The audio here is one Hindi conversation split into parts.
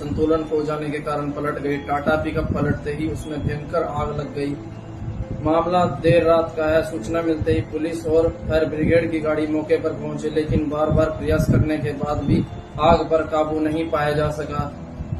संतुलन खो जाने के कारण पलट गई। टाटा पिकअप पलटते ही उसमें भयंकर आग लग गई। मामला देर रात का है। सूचना मिलते ही पुलिस और फायर ब्रिगेड की गाड़ी मौके पर पहुंची, लेकिन बार बार प्रयास करने के बाद भी आग पर काबू नहीं पाया जा सका।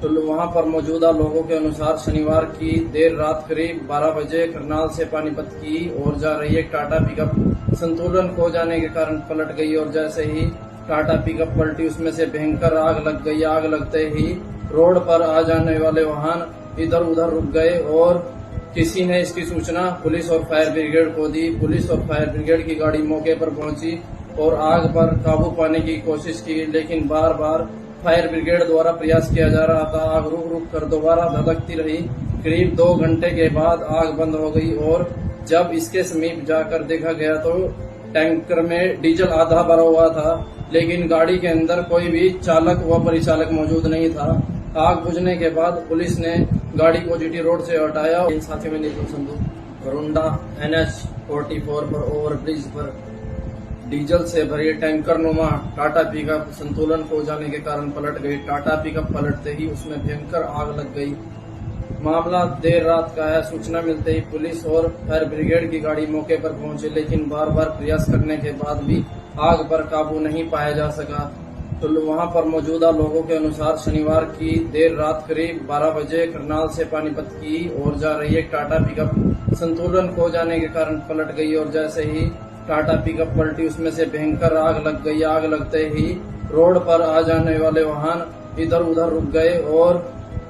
तो वहां पर मौजूदा लोगों के अनुसार शनिवार की देर रात करीब 12 बजे करनाल से पानीपत की ओर जा रही एक टाटा पिकअप संतुलन खो जाने के कारण पलट गई और जैसे ही टाटा पिकअप पलटी उसमें से भयंकर आग लग गई। आग लगते ही रोड पर आ जाने वाले वाहन इधर उधर रुक गए और किसी ने इसकी सूचना पुलिस और फायर ब्रिगेड को दी। पुलिस और फायर ब्रिगेड की गाड़ी मौके पर पहुंची और आग पर काबू पाने की कोशिश की, लेकिन बार बार फायर ब्रिगेड द्वारा प्रयास किया जा रहा था। आग रुक रुक कर दोबारा धधकती रही। करीब 2 घंटे के बाद आग बंद हो गई और जब इसके समीप जाकर देखा गया तो टैंकर में डीजल आधा भरा हुआ था, लेकिन गाड़ी के अंदर कोई भी चालक व परिचालक मौजूद नहीं था। आग बुझने के बाद पुलिस ने गाड़ी को जीटी रोड से हटाया। इन साथियों में निपुण संधू घरोंडा NH 44 पर ओवरब्रिज पर डीजल से भरी टैंकर नुमा टाटा पिकअप संतुलन खो जाने के कारण पलट गई। टाटा पिकअप पलटते ही उसमें भयंकर आग लग गई। मामला देर रात का है। सूचना मिलते ही पुलिस और फायर ब्रिगेड की गाड़ी मौके पर पहुंची, लेकिन बार बार प्रयास करने के बाद भी आग पर काबू नहीं पाया जा सका। तो वहां पर मौजूदा लोगों के अनुसार शनिवार की देर रात करीब 12 बजे करनाल से पानीपत की ओर जा रही एक टाटा पिकअप संतुलन खो जाने के कारण पलट गई और जैसे ही टाटा पिकअप पलटी उसमें से भयंकर आग लग गई। आग लगते ही रोड पर आ जाने वाले वाहन इधर उधर रुक गए और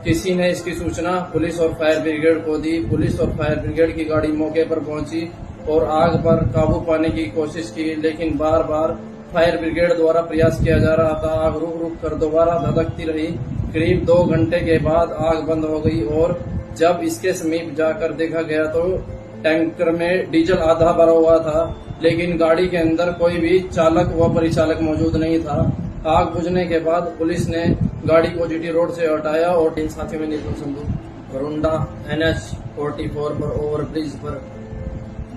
किसी ने इसकी सूचना पुलिस और फायर ब्रिगेड को दी। पुलिस और फायर ब्रिगेड की गाड़ी मौके पर पहुंची और आग पर काबू पाने की कोशिश की, लेकिन बार बार फायर ब्रिगेड द्वारा प्रयास किया जा रहा था। आग रुक रुक कर दोबारा धधकती रही। करीब 2 घंटे के बाद आग बंद हो गई और जब इसके समीप जाकर देखा गया तो टैंकर में डीजल आधा भरा हुआ था, लेकिन गाड़ी के अंदर कोई भी चालक व परिचालक मौजूद नहीं था। आग बुझने के बाद पुलिस ने गाड़ी को जीटी रोड से हटाया और इन साथियों में निपुण संधू घरोंडा NH 44 पर ओवरब्रिज पर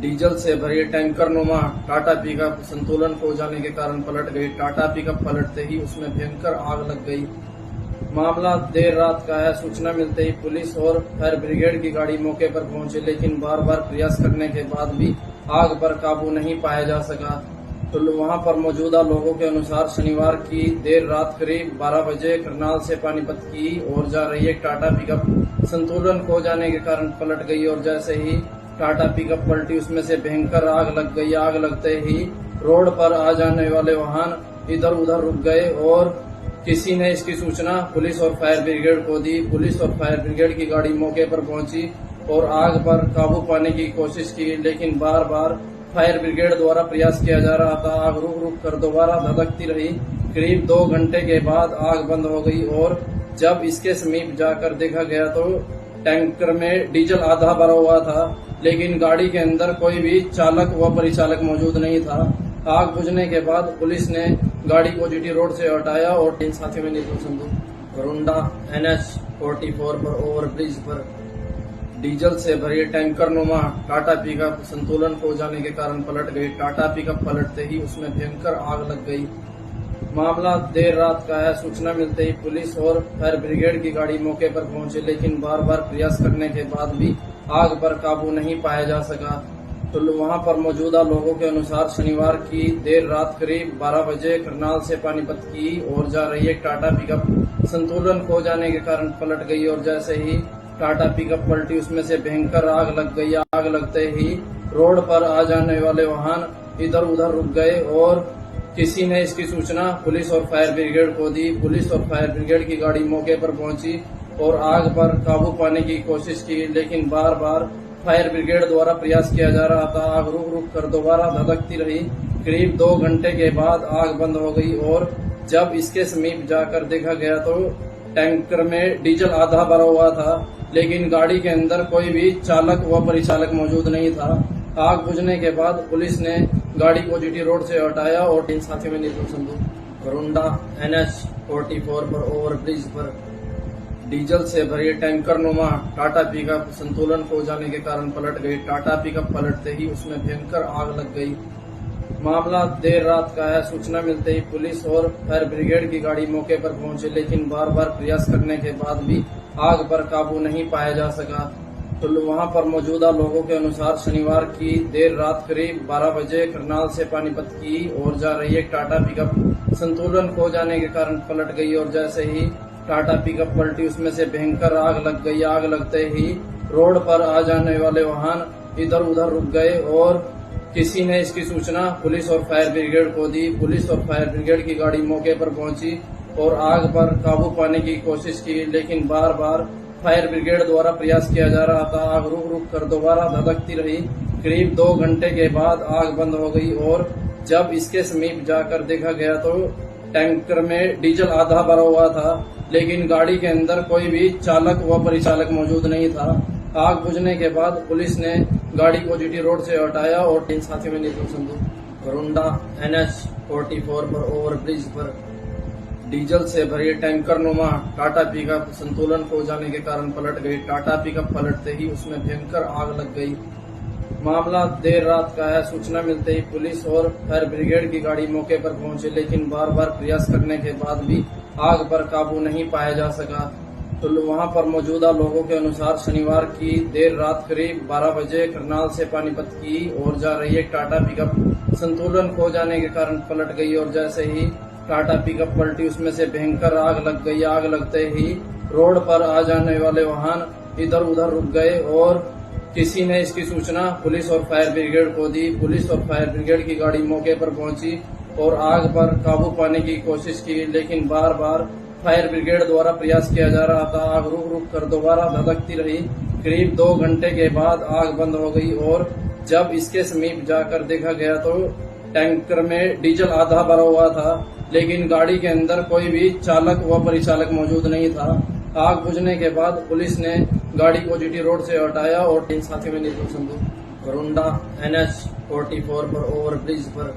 डीजल से भरी टैंकर नुमा टाटा पिकअप संतुलन खो जाने के कारण पलट गई। टाटा पिकअप पलटते ही उसमें भयंकर आग लग गई। मामला देर रात का है। सूचना मिलते ही पुलिस और फायर ब्रिगेड की गाड़ी मौके पर पहुंची, लेकिन बार बार प्रयास करने के बाद भी आग पर काबू नहीं पाया जा सका। तो वहां पर मौजूदा लोगों के अनुसार शनिवार की देर रात करीब 12 बजे करनाल से पानीपत की ओर जा रही एक टाटा पिकअप संतुलन खो जाने के कारण पलट गई और जैसे ही टाटा पिकअप पलटी उसमें से भयंकर आग लग गई। आग लगते ही रोड पर आ जाने वाले वाहन इधर उधर रुक गए और किसी ने इसकी सूचना पुलिस और फायर ब्रिगेड को दी। पुलिस और फायर ब्रिगेड की गाड़ी मौके पर पहुंची और आग पर काबू पाने की कोशिश की, लेकिन बार बार फायर ब्रिगेड द्वारा प्रयास किया जा रहा था। आग रुक रुक कर दोबारा धधकती रही। करीब 2 घंटे के बाद आग बंद हो गई और जब इसके समीप जाकर देखा गया तो टैंकर में डीजल आधा भरा हुआ था, लेकिन गाड़ी के अंदर कोई भी चालक व परिचालक मौजूद नहीं था। आग बुझने के बाद पुलिस ने गाड़ी को जीटी रोड से हटाया और इन साथियों में निपुण संधू घरोंडा NH 44 पर ओवरब्रिज पर डीजल से भरी टैंकर नुमा टाटा पिकअप संतुलन खो जाने के कारण पलट गई। टाटा पिकअप पलटते ही उसमें भयंकर आग लग गई। मामला देर रात का है। सूचना मिलते ही पुलिस और फायर ब्रिगेड की गाड़ी मौके पर पहुंची, लेकिन बार बार प्रयास करने के बाद भी आग पर काबू नहीं पाया जा सका। तो वहां पर मौजूदा लोगों के अनुसार शनिवार की देर रात करीब 12 बजे करनाल से पानीपत की ओर जा रही एक टाटा पिकअप संतुलन खो जाने के कारण पलट गई और जैसे ही टाटा पिकअप पलटी उसमें से भयंकर आग लग गई। आग लगते ही रोड पर आ जाने वाले वाहन इधर उधर रुक गए और किसी ने इसकी सूचना पुलिस और फायर ब्रिगेड को दी। पुलिस और फायर ब्रिगेड की गाड़ी मौके पर पहुंची और आग पर काबू पाने की कोशिश की, लेकिन बार बार फायर ब्रिगेड द्वारा प्रयास किया जा रहा था। आग रुक रुक कर दोबारा धधकती रही। करीब 2 घंटे के बाद आग बंद हो गई और जब इसके समीप जाकर देखा गया तो टैंकर में डीजल आधा भरा हुआ था, लेकिन गाड़ी के अंदर कोई भी चालक व परिचालक मौजूद नहीं था। आग बुझने के बाद पुलिस ने गाड़ी को जीटी रोड से हटाया और इन साथियों में निपुण संधू घरोंडा NH 44 पर ओवरब्रिज पर डीजल से भरी टैंकर नुमा टाटा पिकअप संतुलन खो जाने के कारण पलट गई। टाटा पिकअप पलटते ही उसमें भयंकर आग लग गई। मामला देर रात का है। सूचना मिलते ही पुलिस और फायर ब्रिगेड की गाड़ी मौके पर पहुंची, लेकिन बार बार प्रयास करने के बाद भी आग पर काबू नहीं पाया जा सका। तो वहां पर मौजूदा लोगों के अनुसार शनिवार की देर रात करीब 12 बजे करनाल से पानीपत की ओर जा रही एक टाटा पिकअप संतुलन खो जाने के कारण पलट गई और जैसे ही टाटा पिकअप पलटी उसमें से भयंकर आग लग गई। आग लगते ही रोड पर आ जाने वाले वाहन इधर उधर रुक गए और किसी ने इसकी सूचना पुलिस और फायर ब्रिगेड को दी। पुलिस और फायर ब्रिगेड की गाड़ी मौके पर पहुंची और आग पर काबू पाने की कोशिश की, लेकिन बार बार फायर ब्रिगेड द्वारा प्रयास किया जा रहा था। आग रुक रुक कर दोबारा धधकती रही। करीब 2 घंटे के बाद आग बंद हो गई और जब इसके समीप जाकर देखा गया तो टैंकर में डीजल आधा भरा हुआ था, लेकिन गाड़ी के अंदर कोई भी चालक व परिचालक मौजूद नहीं था। आग बुझने के बाद पुलिस ने गाड़ी को जीटी रोड से हटाया और 3 साथियों में निपुण संधू वरुंडा NH 44 पर ओवरब्रिज पर डीजल से भरी टैंकर नुमा टाटा पिकअप संतुलन खो जाने के कारण पलट गई। टाटा पिकअप पलटते ही उसमें भयंकर आग लग गई। मामला देर रात का है। सूचना मिलते ही पुलिस और फायर ब्रिगेड की गाड़ी मौके पर पहुंची, लेकिन बार बार प्रयास करने के बाद भी आग पर काबू नहीं पाया जा सका। तो वहां पर मौजूदा लोगों के अनुसार शनिवार की देर रात करीब 12 बजे करनाल से पानीपत की ओर जा रही एक टाटा पिकअप संतुलन खो जाने के कारण पलट गई और जैसे ही टाटा पिकअप पलटी उसमें से भयंकर आग लग गई। आग लगते ही रोड पर आ जाने वाले वाहन इधर उधर रुक गए और किसी ने इसकी सूचना पुलिस और फायर ब्रिगेड को दी। पुलिस और फायर ब्रिगेड की गाड़ी मौके पर पहुंची और आग पर काबू पाने की कोशिश की, लेकिन बार बार फायर ब्रिगेड द्वारा प्रयास किया जा रहा था। आग रुक रुक कर दोबारा धधकती रही। करीब 2 घंटे के बाद आग बंद हो गई और जब इसके समीप जाकर देखा गया तो टैंकर में डीजल आधा भरा हुआ था, लेकिन गाड़ी के अंदर कोई भी चालक व परिचालक मौजूद नहीं था। आग बुझने के बाद पुलिस ने गाड़ी को जीटी रोड से हटाया और 3 साथियों में निपुण संधू वरुंडा NH 44 पर ओवरब्रिज पर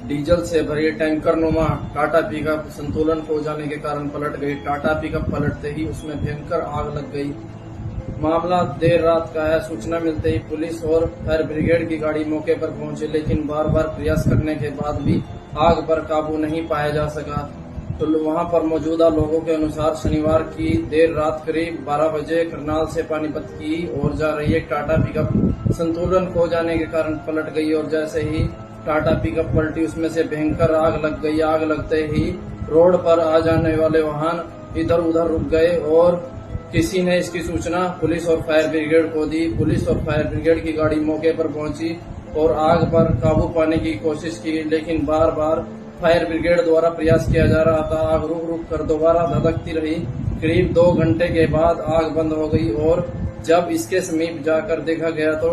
डीजल से भरी टैंकर नुमा टाटा पिकअप संतुलन खो जाने के कारण पलट गई। टाटा पिकअप पलटते ही उसमें भयंकर आग लग गई। मामला देर रात का है। सूचना मिलते ही पुलिस और फायर ब्रिगेड की गाड़ी मौके पर पहुंची, लेकिन बार बार प्रयास करने के बाद भी आग पर काबू नहीं पाया जा सका। तो वहां पर मौजूदा लोगों के अनुसार शनिवार की देर रात करीब 12 बजे करनाल से पानीपत की ओर जा रही एक टाटा पिकअप संतुलन खो जाने के कारण पलट गई और जैसे ही टाटा पिकअप पलटी उसमें से भयंकर आग लग गई। आग लगते ही रोड पर आ जाने वाले वाहन इधर उधर रुक गए और किसी ने इसकी सूचना पुलिस और फायर ब्रिगेड को दी। पुलिस और फायर ब्रिगेड की गाड़ी मौके पर पहुंची और आग पर काबू पाने की कोशिश की, लेकिन बार बार फायर ब्रिगेड द्वारा प्रयास किया जा रहा था। आग रुक रुक कर दोबारा धधकती रही। करीब 2 घंटे के बाद आग बंद हो गई और जब इसके समीप जाकर देखा गया तो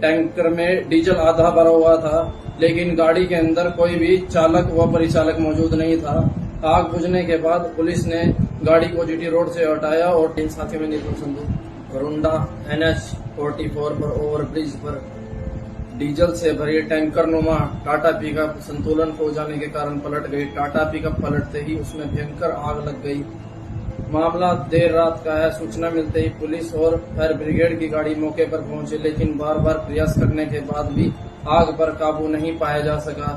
टैंकर में डीजल आधा भरा हुआ था, लेकिन गाड़ी के अंदर कोई भी चालक व परिचालक मौजूद नहीं था। आग बुझने के बाद पुलिस ने गाड़ी को जीटी रोड से हटाया और 3 साथियों में निपुण संधू वरुंडा NH 44 पर ओवरब्रिज पर डीजल से भरी टैंकर नुमा टाटा पिकअप संतुलन खो जाने के कारण पलट गई। टाटा पिकअप पलटते ही उसमें भयंकर आग लग गई। मामला देर रात का है। सूचना मिलते ही पुलिस और फायर ब्रिगेड की गाड़ी मौके पर पहुंची, लेकिन बार बार प्रयास करने के बाद भी आग पर काबू नहीं पाया जा सका।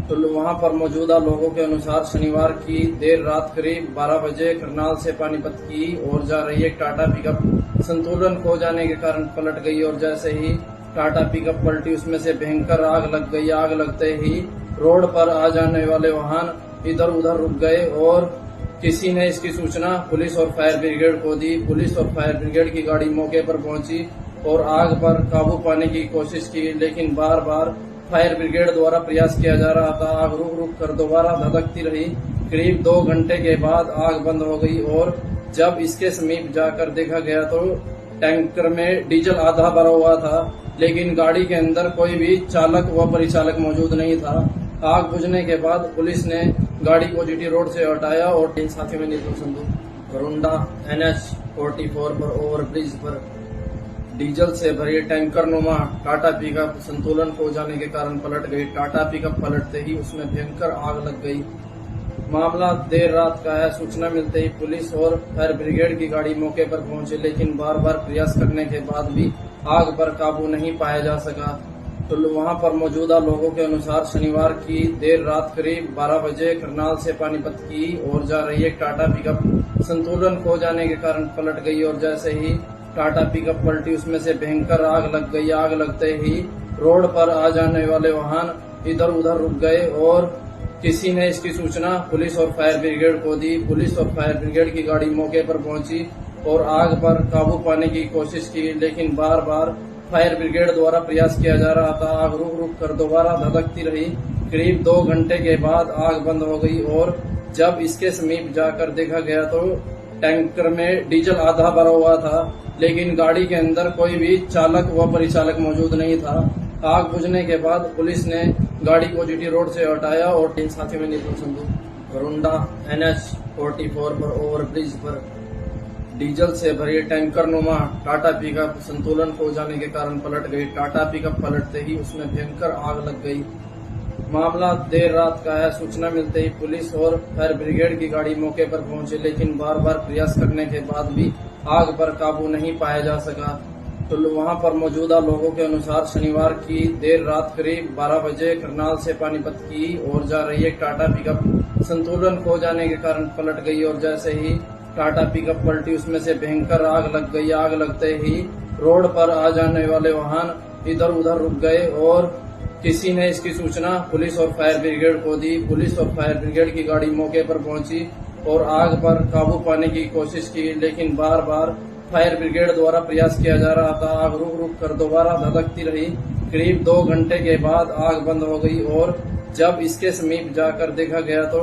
तो वहां पर मौजूदा लोगों के अनुसार शनिवार की देर रात करीब 12 बजे करनाल से पानीपत की ओर जा रही एक टाटा पिकअप संतुलन खो जाने के कारण पलट गई और जैसे ही टाटा पिकअप पलटी उसमें से भयंकर आग लग गई। आग लगते ही रोड पर आ जाने वाले वाहन इधर उधर रुक गए और किसी ने इसकी सूचना पुलिस और फायर ब्रिगेड को दी। पुलिस और फायर ब्रिगेड की गाड़ी मौके पर पहुंची और आग पर काबू पाने की कोशिश की, लेकिन बार बार फायर ब्रिगेड द्वारा प्रयास किया जा रहा था। आग रुक रुक कर दोबारा धधकती रही। करीब 2 घंटे के बाद आग बंद हो गई और जब इसके समीप जाकर देखा गया तो टैंकर में डीजल आधा भरा हुआ था, लेकिन गाड़ी के अंदर कोई भी चालक व परिचालक मौजूद नहीं था। आग बुझने के बाद पुलिस ने गाड़ी को जीटी रोड से हटाया और 3 साथियों में निपुण संधू वरुंडा NH 44 पर ओवरब्रिज पर डीजल से भरी टैंकर नुमा टाटा पिकअप संतुलन खो जाने के कारण पलट गई। टाटा पिकअप पलटते ही उसमें भयंकर आग लग गई। मामला देर रात का है। सूचना मिलते ही पुलिस और फायर ब्रिगेड की गाड़ी मौके पर पहुंची, लेकिन बार बार प्रयास करने के बाद भी आग पर काबू नहीं पाया जा सका। तो वहां पर मौजूदा लोगों के अनुसार शनिवार की देर रात करीब 12 बजे करनाल से पानीपत की ओर जा रही एक टाटा पिकअप संतुलन खो जाने के कारण पलट गई और जैसे ही टाटा पिकअप पलटी उसमें से भयंकर आग लग गई। आग लगते ही रोड पर आ जाने वाले वाहन इधर उधर रुक गए और किसी ने इसकी सूचना पुलिस और फायर ब्रिगेड को दी। पुलिस और फायर ब्रिगेड की गाड़ी मौके पर पहुंची और आग पर काबू पाने की कोशिश की, लेकिन बार बार फायर ब्रिगेड द्वारा प्रयास किया जा रहा था। आग रुक रुक कर दोबारा धधकती रही। करीब 2 घंटे के बाद आग बंद हो गई और जब इसके समीप जाकर देखा गया तो टैंकर में डीजल आधा भरा हुआ था, लेकिन गाड़ी के अंदर कोई भी चालक व परिचालक मौजूद नहीं था। आग बुझने के बाद पुलिस ने गाड़ी को जीटी रोड से हटाया और 3 साथियों में निपुण संधू रोंडा NH 44 पर ओवरब्रिज पर डीजल से भरी टैंकर नुमा टाटा पिकअप संतुलन खो जाने के कारण पलट गई। टाटा पिकअप पलटते ही उसमें भयंकर आग लग गई। मामला देर रात का है। सूचना मिलते ही पुलिस और फायर ब्रिगेड की गाड़ी मौके पर पहुंची, लेकिन बार बार प्रयास करने के बाद भी आग पर काबू नहीं पाया जा सका। तो वहां पर मौजूदा लोगों के अनुसार शनिवार की देर रात करीब 12 बजे करनाल से पानीपत की ओर जा रही एक टाटा पिकअप संतुलन खो जाने के कारण पलट गई और जैसे ही टाटा पिकअप पलटी उसमें से भयंकर आग लग गई। आग लगते ही रोड पर आ जाने वाले वाहन इधर उधर रुक गए और किसी ने इसकी सूचना पुलिस और फायर ब्रिगेड को दी। पुलिस और फायर ब्रिगेड की गाड़ी मौके पर पहुंची और आग पर काबू पाने की कोशिश की, लेकिन बार बार फायर ब्रिगेड द्वारा प्रयास किया जा रहा था। आग रुक रुक कर दोबारा धधकती रही। करीब 2 घंटे के बाद आग बंद हो गई और जब इसके समीप जाकर देखा गया तो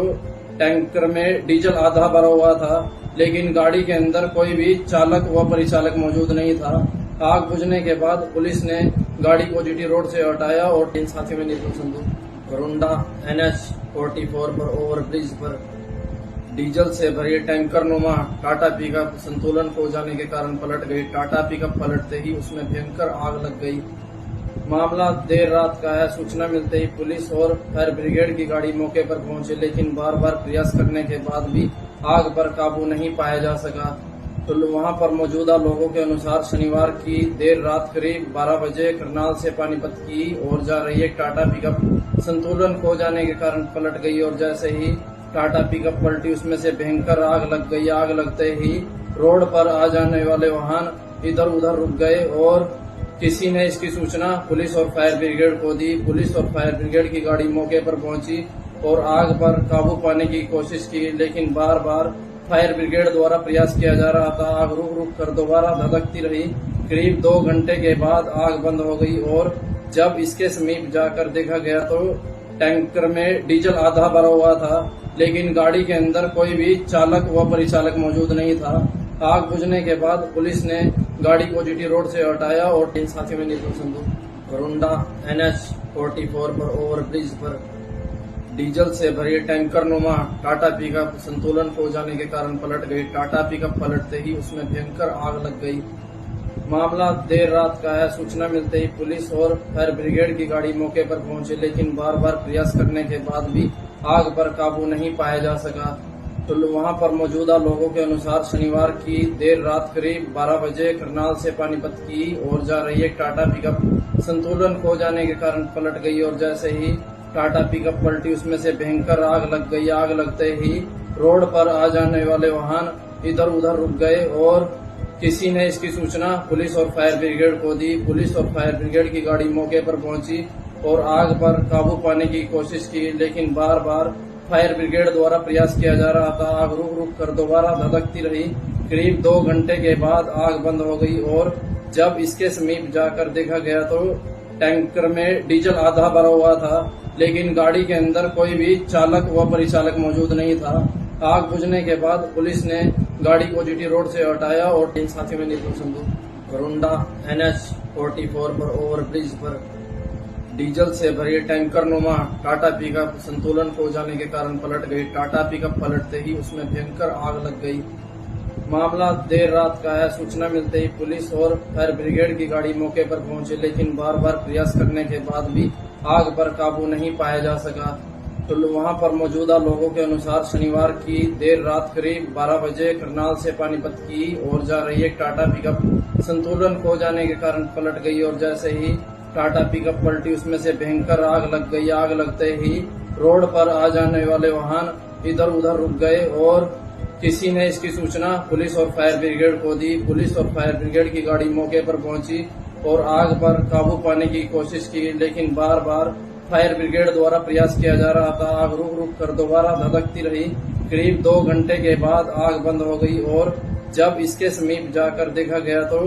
टैंकर में डीजल आधा भरा हुआ था, लेकिन गाड़ी के अंदर कोई भी चालक व परिचालक मौजूद नहीं था। आग बुझने के बाद पुलिस ने गाड़ी को जीटी रोड से हटाया और 3 साथियों में निपुण संधू रोंडा NH 44 पर ओवरब्रिज पर डीजल से भरी टैंकर नुमा टाटा पिकअप संतुलन खो जाने के कारण पलट गई। टाटा पिकअप पलटते ही उसमें भयंकर आग लग गई। मामला देर रात का है। सूचना मिलते ही पुलिस और फायर ब्रिगेड की गाड़ी मौके पर पहुंची, लेकिन बार बार प्रयास करने के बाद भी आग पर काबू नहीं पाया जा सका। तो वहां पर मौजूदा लोगों के अनुसार शनिवार की देर रात करीब 12 बजे करनाल से पानीपत की ओर जा रही एक टाटा पिकअप संतुलन खो जाने के कारण पलट गई और जैसे ही टाटा पिकअप पलटी उसमें से भयंकर आग लग गई। आग लगते ही रोड पर आ जाने वाले वाहन इधर उधर रुक गए और किसी ने इसकी सूचना पुलिस और फायर ब्रिगेड को दी। पुलिस और फायर ब्रिगेड की गाड़ी मौके पर पहुंची और आग पर काबू पाने की कोशिश की, लेकिन बार बार फायर ब्रिगेड द्वारा प्रयास किया जा रहा था। आग रुक रुक कर दोबारा धधकती रही। करीब 2 घंटे के बाद आग बंद हो गई और जब इसके समीप जाकर देखा गया तो टैंकर में डीजल आधा भरा हुआ था, लेकिन गाड़ी के अंदर कोई भी चालक व परिचालक मौजूद नहीं था। आग बुझने के बाद पुलिस ने गाड़ी को जीटी रोड से हटाया और 3 साथियों में निपुण संधू रोंडा NH 44 पर ओवरब्रिज पर डीजल से भरी टैंकर नुमा टाटा पिकअप संतुलन खो जाने के कारण पलट गई। टाटा पिकअप पलटते ही उसमें भयंकर आग लग गई। मामला देर रात का है। सूचना मिलते ही पुलिस और फायर ब्रिगेड की गाड़ी मौके पर पहुंची, लेकिन बार बार प्रयास करने के बाद भी आग पर काबू नहीं पाया जा सका। तो वहां पर मौजूदा लोगों के अनुसार शनिवार की देर रात करीब 12 बजे करनाल से पानीपत की ओर जा रही एक टाटा पिकअप संतुलन खो जाने के कारण पलट गई और जैसे ही टाटा पिकअप पलटी उसमें से भयंकर आग लग गई। आग लगते ही रोड पर आ जाने वाले वाहन इधर उधर रुक गए और किसी ने इसकी सूचना पुलिस और फायर ब्रिगेड को दी। पुलिस और फायर ब्रिगेड की गाड़ी मौके पर पहुंची और आग पर काबू पाने की कोशिश की, लेकिन बार बार फायर ब्रिगेड द्वारा प्रयास किया जा रहा था। आग रुक रुक कर दोबारा धधकती रही। करीब 2 घंटे के बाद आग बंद हो गई और जब इसके समीप जाकर देखा गया तो टैंकर में डीजल आधा भरा हुआ था, लेकिन गाड़ी के अंदर कोई भी चालक व परिचालक मौजूद नहीं था। आग बुझने के बाद पुलिस ने गाड़ी को जीटी रोड से हटाया और 3 साथियों में निपुण संधू रोंडा NH 44 पर ओवरब्रिज पर डीजल से भरी टैंकर नुमा टाटा पिकअप संतुलन खो जाने के कारण पलट गई। टाटा पिकअप पलटते ही उसमें भयंकर आग लग गई। मामला देर रात का है। सूचना मिलते ही पुलिस और फायर ब्रिगेड की गाड़ी मौके पर पहुंची, लेकिन बार बार प्रयास करने के बाद भी आग पर काबू नहीं पाया जा सका। तो वहां पर मौजूदा लोगों के अनुसार शनिवार की देर रात करीब 12 बजे करनाल से पानीपत की ओर जा रही एक टाटा पिकअप संतुलन खो जाने के कारण पलट गई और जैसे ही टाटा पिकअप पलटी, उसमें से भयंकर आग लग गई। आग लगते ही रोड पर आ जाने वाले वाहन इधर उधर रुक गए और किसी ने इसकी सूचना पुलिस और फायर ब्रिगेड को दी। पुलिस और फायर ब्रिगेड की गाड़ी मौके पर पहुंची और आग पर काबू पाने की कोशिश की, लेकिन बार बार फायर ब्रिगेड द्वारा प्रयास किया जा रहा था। आग रुक रुक कर दोबारा धधकती रही। करीब 2 घंटे के बाद आग बंद हो गई और जब इसके समीप जाकर देखा गया तो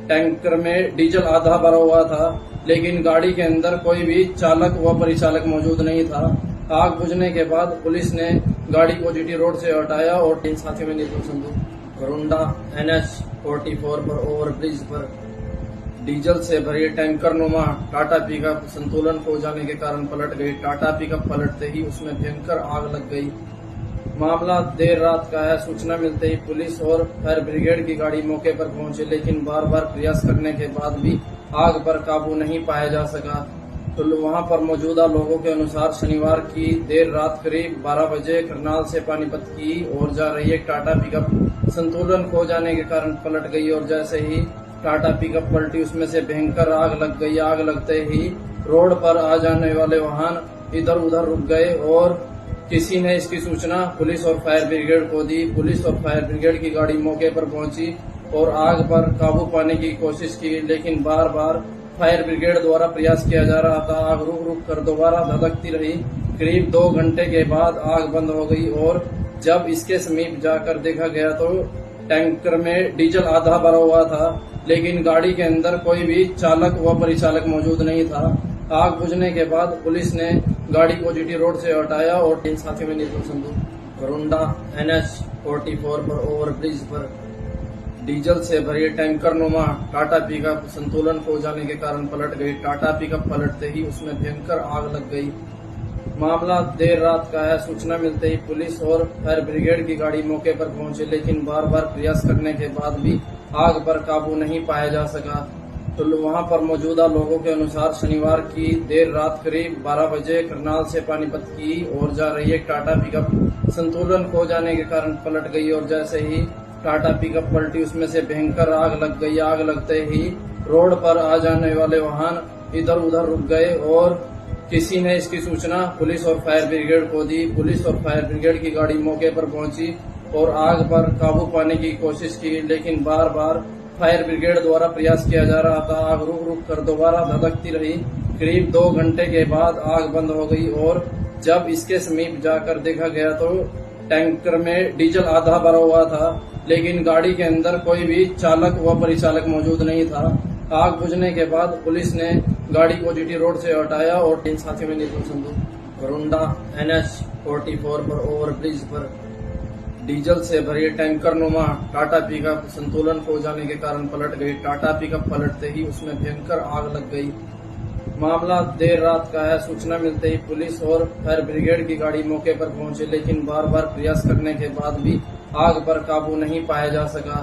टैंकर में डीजल आधा भरा हुआ था, लेकिन गाड़ी के अंदर कोई भी चालक व परिचालक मौजूद नहीं था। आग बुझने के बाद पुलिस ने गाड़ी को जीटी रोड से हटाया और 3 साथियों में निपुण संदूक घरोंडा NH 44 पर ओवरब्रिज पर डीजल से भरी टैंकर नुमा टाटा पिकअप संतुलन खो जाने के कारण पलट गई। टाटा पिकअप पलटते ही उसमें भयंकर आग लग गई। मामला देर रात का है। सूचना मिलते ही पुलिस और फायर ब्रिगेड की गाड़ी मौके पर पहुंची, लेकिन बार बार प्रयास करने के बाद भी आग पर काबू नहीं पाया जा सका। तो वहां पर मौजूदा लोगों के अनुसार शनिवार की देर रात करीब 12 बजे करनाल से पानीपत की ओर जा रही एक टाटा पिकअप संतुलन खो जाने के कारण पलट गई और जैसे ही टाटा पिकअप पलटी, उसमें से भयंकर आग लग गई। आग लगते ही रोड पर आ जाने वाले वाहन इधर उधर रुक गए और किसी ने इसकी सूचना पुलिस और फायर ब्रिगेड को दी। पुलिस और फायर ब्रिगेड की गाड़ी मौके पर पहुंची और आग पर काबू पाने की कोशिश की, लेकिन बार बार फायर ब्रिगेड द्वारा प्रयास किया जा रहा था। आग रुक रुक कर दोबारा धधकती रही। करीब 2 घंटे के बाद आग बंद हो गई और जब इसके समीप जाकर देखा गया तो टैंकर में डीजल आधा भरा हुआ था, लेकिन गाड़ी के अंदर कोई भी चालक व परिचालक मौजूद नहीं था। आग बुझने के बाद पुलिस ने गाड़ी को जीटी रोड से हटाया और 3 साथियों में निपुण संदूक घरोंडा NH 44 पर ओवरब्रिज पर डीजल से भरी टैंकर नुमा टाटा पिकअप संतुलन खो जाने के कारण पलट गई। टाटा पिकअप पलटते ही उसमें भयंकर आग लग गई। मामला देर रात का है। सूचना मिलते ही पुलिस और फायर ब्रिगेड की गाड़ी मौके पर पहुंची, लेकिन बार बार प्रयास करने के बाद भी आग पर काबू नहीं पाया जा सका। तो वहां पर मौजूदा लोगों के अनुसार शनिवार की देर रात करीब 12 बजे करनाल से पानीपत की ओर जा रही एक टाटा पिकअप संतुलन खो जाने के कारण पलट गई और जैसे ही टाटा पिकअप पलटी, उसमें से भयंकर आग लग गई। आग लगते ही रोड पर आ जाने वाले वाहन इधर उधर रुक गए और किसी ने इसकी सूचना पुलिस और फायर ब्रिगेड को दी। पुलिस और फायर ब्रिगेड की गाड़ी मौके पर पहुंची और आग पर काबू पाने की कोशिश की, लेकिन बार बार फायर ब्रिगेड द्वारा प्रयास किया जा रहा था। आग रुक रुक कर दोबारा धधकती रही। करीब 2 घंटे के बाद आग बंद हो गई और जब इसके समीप जाकर देखा गया तो टैंकर में डीजल आधा भरा हुआ था, लेकिन गाड़ी के अंदर कोई भी चालक व परिचालक मौजूद नहीं था। आग बुझने के बाद पुलिस ने गाड़ी को जीटी रोड से हटाया और 3 साथियों में निपुण संदूक घरोंडा NH 44 पर ओवरब्रिज पर डीजल से भरी टैंकर नुमा टाटा पिकअप संतुलन खो जाने के कारण पलट गई। टाटा पिकअप पलटते ही उसमें भयंकर आग लग गई। मामला देर रात का है। सूचना मिलते ही पुलिस और फायर ब्रिगेड की गाड़ी मौके पर पहुंची, लेकिन बार बार प्रयास करने के बाद भी आग पर काबू नहीं पाया जा सका।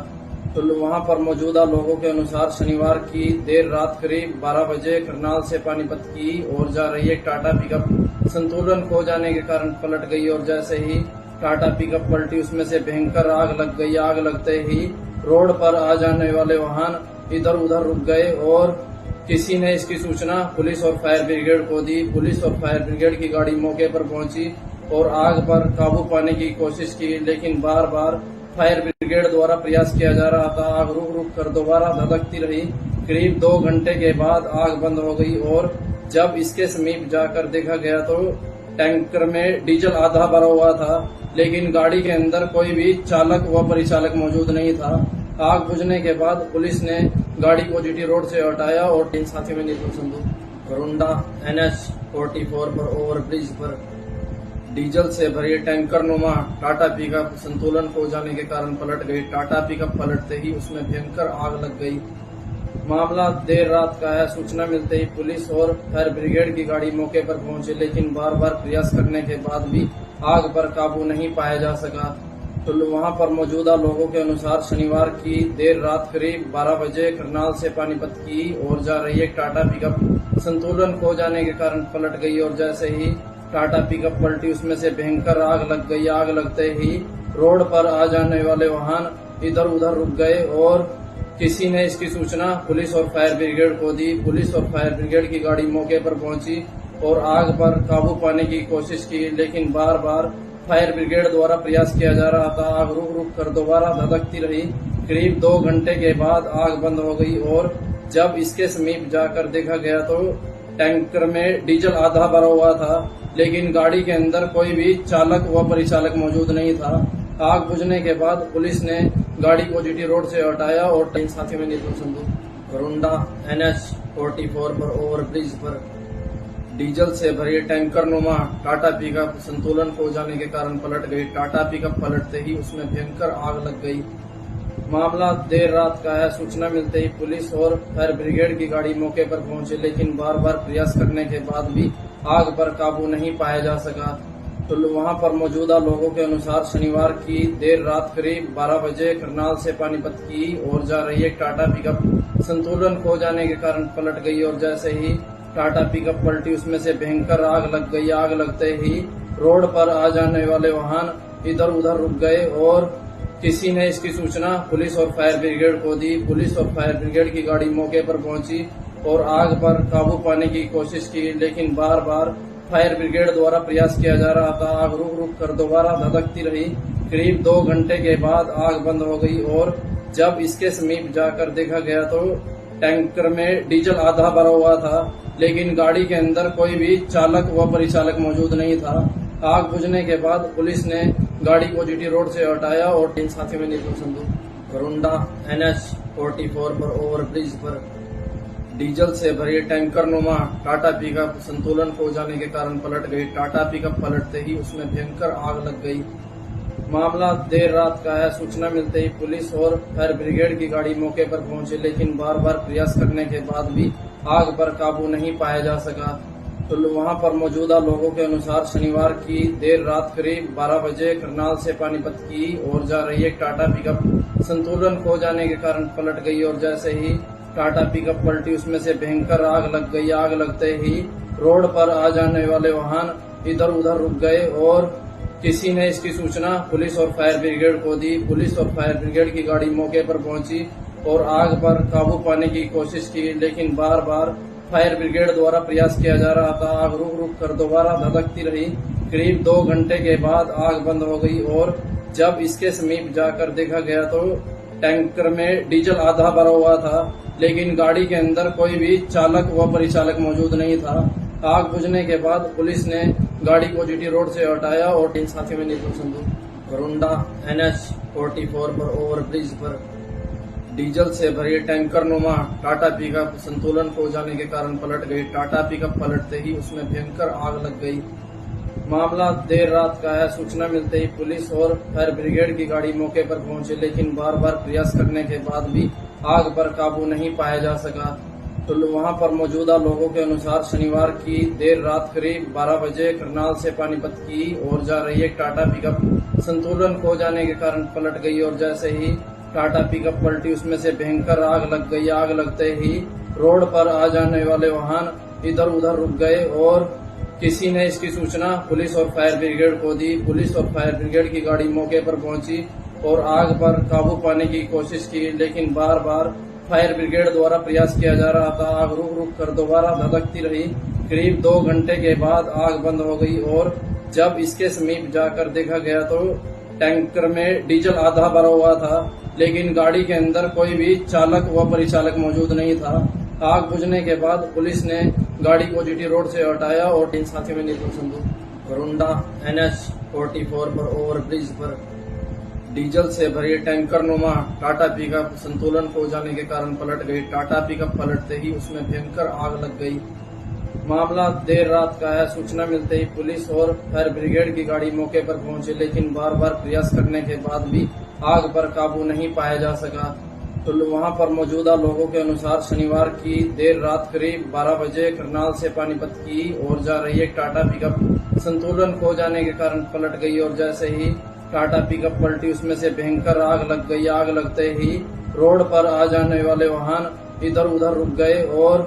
तो वहां पर मौजूदा लोगों के अनुसार शनिवार की देर रात करीब 12 बजे करनाल से पानीपत की ओर जा रही एक टाटा पिकअप संतुलन खो जाने के कारण पलट गई और जैसे ही टाटा पिकअप पलटी, उसमें से भयंकर आग लग गई। आग लगते ही रोड पर आ जाने वाले वाहन इधर उधर रुक गए और किसी ने इसकी सूचना पुलिस और फायर ब्रिगेड को दी। पुलिस और फायर ब्रिगेड की गाड़ी मौके पर पहुंची और आग पर काबू पाने की कोशिश की, लेकिन बार बार फायर ब्रिगेड द्वारा प्रयास किया जा रहा था। आग रुक रुक कर दोबारा धधकती रही। करीब 2 घंटे के बाद आग बंद हो गई और जब इसके समीप जाकर देखा गया तो टैंकर में डीजल आधा भरा हुआ था, लेकिन गाड़ी के अंदर कोई भी चालक व परिचालक मौजूद नहीं था। आग बुझने के बाद पुलिस ने गाड़ी को जीटी रोड से हटाया और 3 साथियों में निपुण संदूक घरोंडा NH 44 पर ओवरब्रिज पर डीजल से भरी टैंकर नुमा टाटा पिकअप संतुलन खो जाने के कारण पलट गई। टाटा पिकअप पलटते ही उसमें भयंकर आग लग गई। मामला देर रात का है। सूचना मिलते ही पुलिस और फायर ब्रिगेड की गाड़ी मौके पर पहुंची, लेकिन बार बार प्रयास करने के बाद भी आग पर काबू नहीं पाया जा सका। तो वहां पर मौजूदा लोगों के अनुसार शनिवार की देर रात करीब 12 बजे करनाल से पानीपत की ओर जा रही एक टाटा पिकअप संतुलन खो जाने के कारण पलट गई और जैसे ही टाटा पिकअप पलटी, उसमें से भयंकर आग लग गई। आग लगते ही रोड पर आ जाने वाले वाहन इधर उधर रुक गए और किसी ने इसकी सूचना पुलिस और फायर ब्रिगेड को दी। पुलिस और फायर ब्रिगेड की गाड़ी मौके पर पहुंची और आग पर काबू पाने की कोशिश की, लेकिन बार बार फायर ब्रिगेड द्वारा प्रयास किया जा रहा था। आग रुक रुक कर दोबारा धधकती रही। करीब 2 घंटे के बाद आग बंद हो गई और जब इसके समीप जाकर देखा गया तो टैंकर में डीजल आधा भरा हुआ था, लेकिन गाड़ी के अंदर कोई भी चालक व परिचालक मौजूद नहीं था। आग बुझने के बाद पुलिस ने गाड़ी को जीटी रोड से हटाया और ट्रेन साथी में निपुण संधू घरुंडा NH 44 पर ओवरब्रिज पर डीजल से भरी टैंकर नुमा टाटा पिकअप संतुलन खो जाने के कारण पलट गई। टाटा पिकअप पलटते ही उसमें भयंकर आग लग गई। मामला देर रात का है। सूचना मिलते ही पुलिस और फायर ब्रिगेड की गाड़ी मौके पर पहुंची, लेकिन बार बार प्रयास करने के बाद भी आग पर काबू नहीं पाया जा सका। तो वहां पर मौजूदा लोगों के अनुसार शनिवार की देर रात करीब 12 बजे करनाल से पानीपत की ओर जा रही एक टाटा पिकअप संतुलन खो जाने के कारण पलट गई और जैसे ही टाटा पिकअप पलटी उसमें से भयंकर आग लग गई। आग लगते ही रोड पर आ जाने वाले वाहन इधर उधर रुक गए और किसी ने इसकी सूचना पुलिस और फायर ब्रिगेड को दी। पुलिस और फायर ब्रिगेड की गाड़ी मौके पर पहुंची और आग पर काबू पाने की कोशिश की, लेकिन बार बार फायर ब्रिगेड द्वारा प्रयास किया जा रहा था। आग रुक रुक कर दोबारा धधकती रही। करीब 2 घंटे के बाद आग बंद हो गई और जब इसके समीप जाकर देखा गया तो टैंकर में डीजल आधा भरा हुआ था, लेकिन गाड़ी के अंदर कोई भी चालक व परिचालक मौजूद नहीं था। आग बुझने के बाद पुलिस ने गाड़ी को जीटी रोड से हटाया और ट्रेन साथी में निपुण संधू घरुंडा NH 44 पर ओवरब्रिज पर डीजल से भरी टैंकर नुमा टाटा पिकअप संतुलन खो जाने के कारण पलट गई। टाटा पिकअप पलटते ही उसमें भयंकर आग लग गई। मामला देर रात का है। सूचना मिलते ही पुलिस और फायर ब्रिगेड की गाड़ी मौके पर पहुंची, लेकिन बार बार प्रयास करने के बाद भी आग पर काबू नहीं पाया जा सका। तो वहां पर मौजूदा लोगों के अनुसार शनिवार की देर रात करीब 12 बजे करनाल से पानीपत की ओर जा रही एक टाटा पिकअप संतुलन खो जाने के कारण पलट गई और जैसे ही टाटा पिकअप पलटी उसमें से भयंकर आग लग गई। आग लगते ही रोड पर आ जाने वाले वाहन इधर उधर रुक गए और किसी ने इसकी सूचना पुलिस और फायर ब्रिगेड को दी। पुलिस और फायर ब्रिगेड की गाड़ी मौके पर पहुंची और आग पर काबू पाने की कोशिश की, लेकिन बार बार फायर ब्रिगेड द्वारा प्रयास किया जा रहा था। आग रुक रुक कर दोबारा धधकती रही। करीब 2 घंटे के बाद आग बंद हो गई और जब इसके समीप जाकर देखा गया तो टैंकर में डीजल आधा भरा हुआ था, लेकिन गाड़ी के अंदर कोई भी चालक व परिचालक मौजूद नहीं था। आग बुझने के बाद पुलिस ने गाड़ी को जीटी रोड से हटाया और ट्रेन साथी में निपुण संधू घरुंडा NH 44 पर ओवरब्रिज पर डीजल से भरी टैंकर नुमा टाटा पिकअप संतुलन खो जाने के कारण पलट गई। टाटा पिकअप पलटते ही उसमें भयंकर आग लग गई। मामला देर रात का है। सूचना मिलते ही पुलिस और फायर ब्रिगेड की गाड़ी मौके पर पहुंची, लेकिन बार बार प्रयास करने के बाद भी आग पर काबू नहीं पाया जा सका। तो वहां पर मौजूदा लोगों के अनुसार शनिवार की देर रात करीब 12 बजे करनाल से पानीपत की ओर जा रही एक टाटा पिकअप संतुलन खो जाने के कारण पलट गई और जैसे ही टाटा पिकअप पलटी उसमें से भयंकर आग लग गई। आग लगते ही रोड पर आ जाने वाले वाहन इधर उधर रुक गए और किसी ने इसकी सूचना पुलिस और फायर ब्रिगेड को दी। पुलिस और फायर ब्रिगेड की गाड़ी मौके पर पहुंची और आग पर काबू पाने की कोशिश की, लेकिन बार बार फायर ब्रिगेड द्वारा प्रयास किया जा रहा था। आग रुक रुक कर दोबारा धधकती रही। करीब 2 घंटे के बाद आग बंद हो गई और जब इसके समीप जाकर देखा गया तो टैंकर में डीजल आधा भरा हुआ था, लेकिन गाड़ी के अंदर कोई भी चालक व परिचालक मौजूद नहीं था। आग बुझने के बाद पुलिस ने गाड़ी को जीटी रोड से हटाया और ट्रेन साथी में निपुण संधू घरुंडा NH 44 पर ओवरब्रिज पर डीजल से भरी टैंकर नुमा टाटा पिकअप संतुलन खो जाने के कारण पलट गई। टाटा पिकअप पलटते ही उसमें भयंकर आग लग गई। मामला देर रात का है। सूचना मिलते ही पुलिस और फायर ब्रिगेड की गाड़ी मौके पर पहुंची, लेकिन बार बार प्रयास करने के बाद भी आग पर काबू नहीं पाया जा सका। तो वहां पर मौजूदा लोगों के अनुसार शनिवार की देर रात करीब 12 बजे करनाल से पानीपत की ओर जा रही एक टाटा पिकअप संतुलन खो जाने के कारण पलट गई और जैसे ही टाटा पिकअप पलटी उसमें से भयंकर आग लग गई। आग लगते ही रोड पर आ जाने वाले वाहन इधर उधर रुक गए और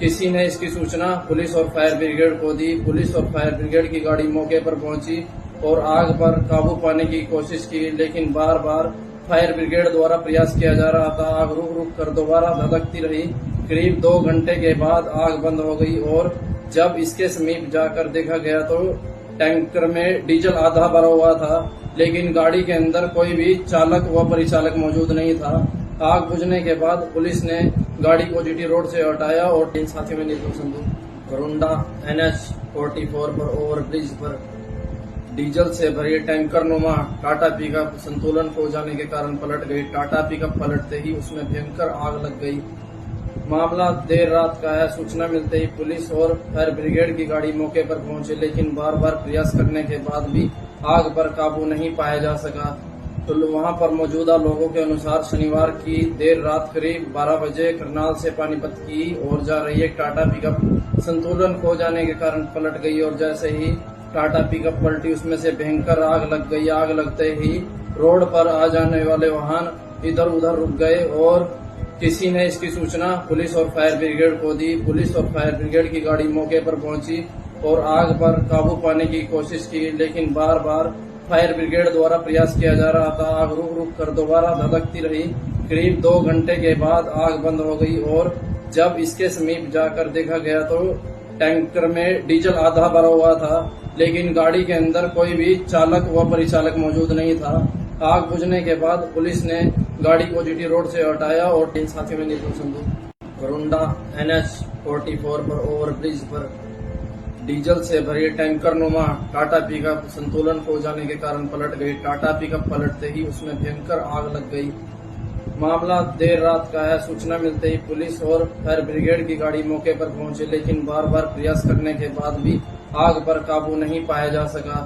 किसी ने इसकी सूचना पुलिस और फायर ब्रिगेड को दी। पुलिस और फायर ब्रिगेड की गाड़ी मौके पर पहुंची और आग पर काबू पाने की कोशिश की, लेकिन बार बार फायर ब्रिगेड द्वारा प्रयास किया जा रहा था। आग रुक रुक कर दोबारा धधकती रही। करीब 2 घंटे के बाद आग बंद हो गई और जब इसके समीप जाकर देखा गया तो टैंकर में डीजल आधा भरा हुआ था, लेकिन गाड़ी के अंदर कोई भी चालक व परिचालक मौजूद नहीं था। आग बुझने के बाद पुलिस ने गाड़ी को जीटी रोड से हटाया और 3 साथियों में निपुण संधू घरोंडा NH 44 पर ओवरब्रिज पर डीजल से भरी टैंकर नुमा टाटा पिकअप संतुलन खो जाने के कारण पलट गई। टाटा पिकअप पलटते ही उसमें भयंकर आग लग गई। मामला देर रात का है। सूचना मिलते ही पुलिस और फायर ब्रिगेड की गाड़ी मौके पर पहुंची, लेकिन बार बार प्रयास करने के बाद भी आग पर काबू नहीं पाया जा सका। तो वहां पर मौजूदा लोगों के अनुसार शनिवार की देर रात करीब 12 बजे करनाल से पानीपत की ओर जा रही एक टाटा पिकअप संतुलन खो जाने के कारण पलट गई और जैसे ही टाटा पिकअप पलटी उसमें से भयंकर आग लग गई। आग लगते ही रोड पर आ जाने वाले वाहन इधर उधर रुक गए और किसी ने इसकी सूचना पुलिस और फायर ब्रिगेड को दी। पुलिस और फायर ब्रिगेड की गाड़ी मौके पर पहुंची और आग पर काबू पाने की कोशिश की, लेकिन बार बार फायर ब्रिगेड द्वारा प्रयास किया जा रहा था। आग रुक रुक कर दोबारा धधकती रही। करीब 2 घंटे के बाद आग बंद हो गई और जब इसके समीप जाकर देखा गया तो टैंकर में डीजल आधा भरा हुआ था, लेकिन गाड़ी के अंदर कोई भी चालक व परिचालक मौजूद नहीं था। आग बुझने के बाद पुलिस ने गाड़ी को जीटी रोड से हटाया और 3 साथियों में निपुण संधू घरोंडा NH 44 पर ओवरब्रिज पर डीजल से भरी टैंकर नुमा टाटा पिकअप संतुलन खो जाने के कारण पलट गई। टाटा पिकअप पलटते ही उसमें भयंकर आग लग गई। मामला देर रात का है। सूचना मिलते ही पुलिस और फायर ब्रिगेड की गाड़ी मौके पर पहुंची, लेकिन बार बार प्रयास करने के बाद भी आग पर काबू नहीं पाया जा सका।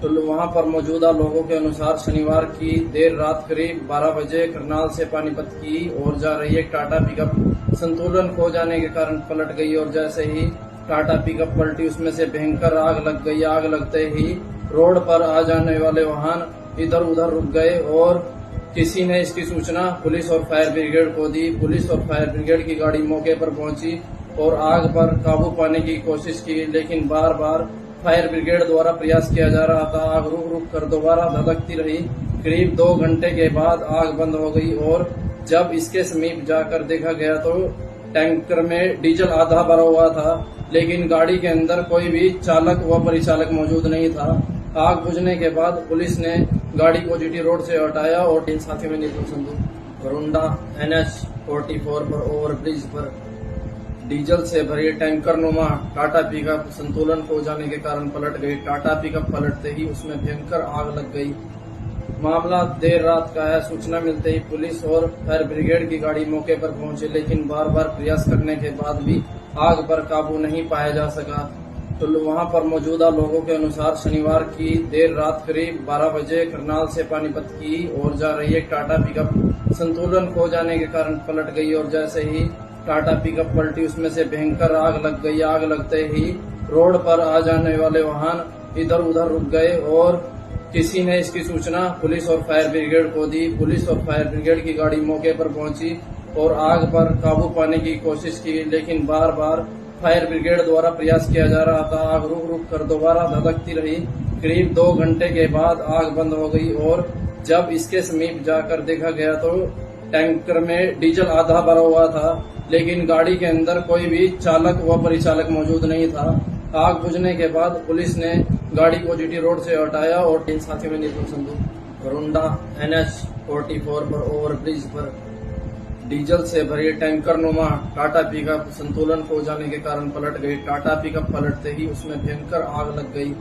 तो वहां पर मौजूदा लोगों के अनुसार शनिवार की देर रात करीब 12 बजे करनाल से पानीपत की ओर जा रही एक टाटा पिकअप संतुलन खो जाने के कारण पलट गई और जैसे ही टाटा पिकअप पलटी उसमें से भयंकर आग लग गई। आग लगते ही रोड पर आ जाने वाले वाहन इधर उधर रुक गए और किसी ने इसकी सूचना पुलिस और फायर ब्रिगेड को दी। पुलिस और फायर ब्रिगेड की गाड़ी मौके पर पहुंची और आग पर काबू पाने की कोशिश की, लेकिन बार बार फायर ब्रिगेड द्वारा प्रयास किया जा रहा था। आग रुक रुक कर दोबारा धधकती रही। करीब 2 घंटे के बाद आग बंद हो गई और जब इसके समीप जाकर देखा गया तो टैंकर में डीजल आधा भरा हुआ था, लेकिन गाड़ी के अंदर कोई भी चालक व परिचालक मौजूद नहीं था। आग बुझने के बाद पुलिस ने गाड़ी को जीटी रोड से हटाया और 3 साथियों में निपुण संधू घरोंडा NH 44 पर ओवरब्रिज पर डीजल से भरी टैंकर नुमा टाटा पिकअप संतुलन खो जाने के कारण पलट गई। टाटा पिकअप पलटते ही उसमें भयंकर आग लग गई। मामला देर रात का है। सूचना मिलते ही पुलिस और फायर ब्रिगेड की गाड़ी मौके पर पहुंची, लेकिन बार बार प्रयास करने के बाद भी आग पर काबू नहीं पाया जा सका। तो वहां पर मौजूदा लोगों के अनुसार शनिवार की देर रात करीब 12 बजे करनाल से पानीपत की ओर जा रही एक टाटा पिकअप संतुलन खो जाने के कारण पलट गई और जैसे ही टाटा पिकअप पलटी उसमें से भयंकर आग लग गई। आग लगते ही रोड पर आ जाने वाले वाहन इधर उधर रुक गए और किसी ने इसकी सूचना पुलिस और फायर ब्रिगेड को दी। पुलिस और फायर ब्रिगेड की गाड़ी मौके पर पहुंची और आग पर काबू पाने की कोशिश की, लेकिन बार बार फायर ब्रिगेड द्वारा प्रयास किया जा रहा था। आग रुक रुक कर दोबारा धधकती रही। करीब 2 घंटे के बाद आग बंद हो गई और जब इसके समीप जाकर देखा गया तो टैंकर में डीजल आधा भरा हुआ था, लेकिन गाड़ी के अंदर कोई भी चालक व परिचालक मौजूद नहीं था। आग बुझने के बाद पुलिस ने गाड़ी को जीटी रोड से हटाया और 3 साथियों में निपुण संधू घरोंडा NH 44 पर ओवरब्रिज पर डीजल से भरी टैंकर नुमा टाटा पिकअप संतुलन खो जाने के कारण पलट गई। टाटा पिकअप पलटते ही उसमें भयंकर आग लग गई।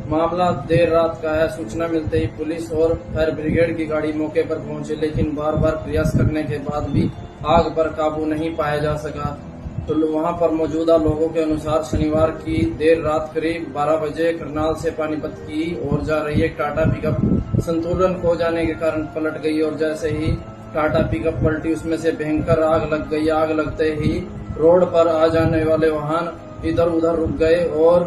मामला देर रात का है। सूचना मिलते ही पुलिस और फायर ब्रिगेड की गाड़ी मौके पर पहुंची, लेकिन बार बार प्रयास करने के बाद भी आग पर काबू नहीं पाया जा सका। तो वहां पर मौजूदा लोगों के अनुसार शनिवार की देर रात करीब 12 बजे करनाल से पानीपत की ओर जा रही एक टाटा पिकअप संतुलन खो जाने के कारण पलट गई और जैसे ही टाटा पिकअप पलटी उसमें से भयंकर आग लग गई। आग लगते ही रोड पर आ जाने वाले वाहन इधर उधर रुक गए और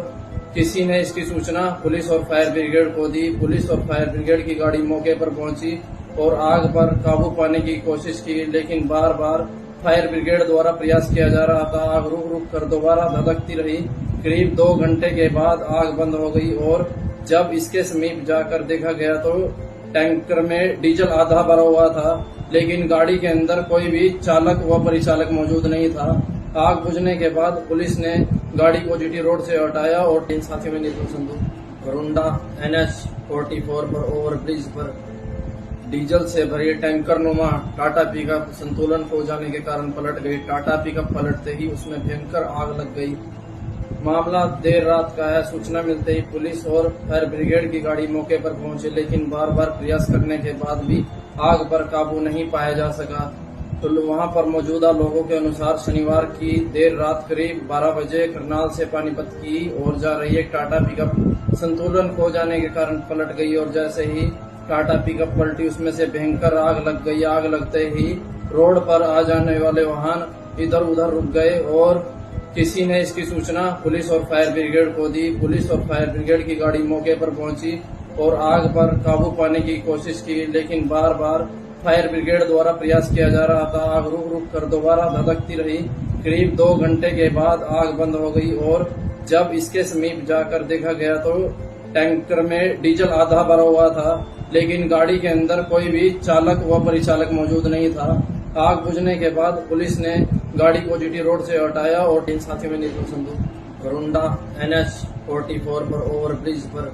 किसी ने इसकी सूचना पुलिस और फायर ब्रिगेड को दी। पुलिस और फायर ब्रिगेड की गाड़ी मौके पर पहुंची और आग पर काबू पाने की कोशिश की, लेकिन बार बार फायर ब्रिगेड द्वारा प्रयास किया जा रहा था। आग रुक रुक कर दोबारा धधकती रही। करीब 2 घंटे के बाद आग बंद हो गई और जब इसके समीप जाकर देखा गया तो टैंकर में डीजल आधा भरा हुआ था, लेकिन गाड़ी के अंदर कोई भी चालक व परिचालक मौजूद नहीं था। आग बुझने के बाद पुलिस ने गाड़ी को जीटी रोड से हटाया और तीन साथियों में निपुण संदूक वरुंडा NH 44 पर ओवरब्रिज पर डीजल से भरी टैंकर नुमा टाटा पिकअप संतुलन खो जाने के कारण पलट गई। टाटा पिकअप पलटते ही उसमें भयंकर आग लग गई। मामला देर रात का है। सूचना मिलते ही पुलिस और फायर ब्रिगेड की गाड़ी मौके पर पहुंची, लेकिन बार बार प्रयास करने के बाद भी आग पर काबू नहीं पाया जा सका। तो वहां पर मौजूदा लोगों के अनुसार शनिवार की देर रात करीब 12 बजे करनाल से पानीपत की ओर जा रही एक टाटा पिकअप संतुलन खो जाने के कारण पलट गई और जैसे ही टाटा पिकअप पलटी उसमें से भयंकर आग लग गई। आग लगते ही रोड पर आ जाने वाले वाहन इधर उधर रुक गए और किसी ने इसकी सूचना पुलिस और फायर ब्रिगेड को दी। पुलिस और फायर ब्रिगेड की गाड़ी मौके पर पहुंची और आग पर काबू पाने की कोशिश की, लेकिन बार बार फायर ब्रिगेड द्वारा प्रयास किया जा रहा था। आग रुक रुक कर दोबारा धधकती रही। करीब 2 घंटे के बाद आग बंद हो गई और जब इसके समीप जाकर देखा गया तो टैंकर में डीजल आधा भरा हुआ था, लेकिन गाड़ी के अंदर कोई भी चालक व परिचालक मौजूद नहीं था। आग बुझने के बाद पुलिस ने गाड़ी को जीटी रोड से हटाया और तीन साथियों में निपुण संदूक वरुंडा NH 44 पर ओवरब्रिज पर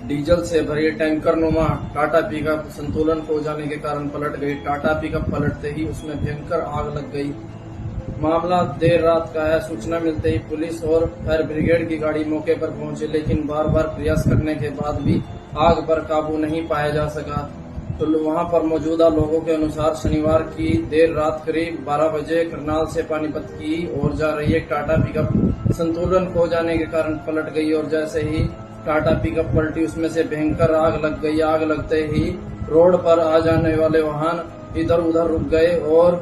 डीजल से भरी टैंकर नुमा टाटा पिकअप संतुलन खो जाने के कारण पलट गई। टाटा पिकअप पलटते ही उसमें भयंकर आग लग गई। मामला देर रात का है। सूचना मिलते ही पुलिस और फायर ब्रिगेड की गाड़ी मौके पर पहुंची, लेकिन बार बार प्रयास करने के बाद भी आग पर काबू नहीं पाया जा सका। तो वहां पर मौजूदा लोगों के अनुसार शनिवार की देर रात करीब 12 बजे करनाल से पानीपत की ओर जा रही एक टाटा पिकअप संतुलन खो जाने के कारण पलट गई और जैसे ही टाटा पिकअप पलटी उसमें से भयंकर आग लग गई। आग लगते ही रोड पर आ जाने वाले वाहन इधर उधर रुक गए और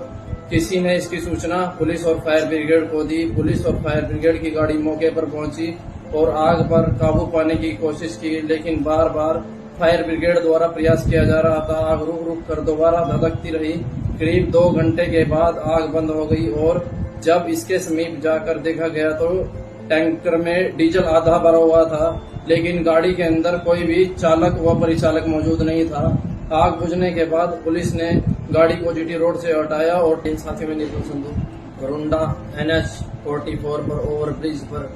किसी ने इसकी सूचना पुलिस और फायर ब्रिगेड को दी। पुलिस और फायर ब्रिगेड की गाड़ी मौके पर पहुंची और आग पर काबू पाने की कोशिश की, लेकिन बार बार फायर ब्रिगेड द्वारा प्रयास किया जा रहा था। आग रुक रुक कर दोबारा धधकती रही। करीब 2 घंटे के बाद आग बंद हो गई और जब इसके समीप जाकर देखा गया तो टैंकर में डीजल आधा भरा हुआ था, लेकिन गाड़ी के अंदर कोई भी चालक व परिचालक मौजूद नहीं था। आग बुझने के बाद पुलिस ने गाड़ी को जीटी रोड से हटाया और तीन साथियों में निपुण संदूक वरुंडा NH 44 पर ओवरब्रिज पर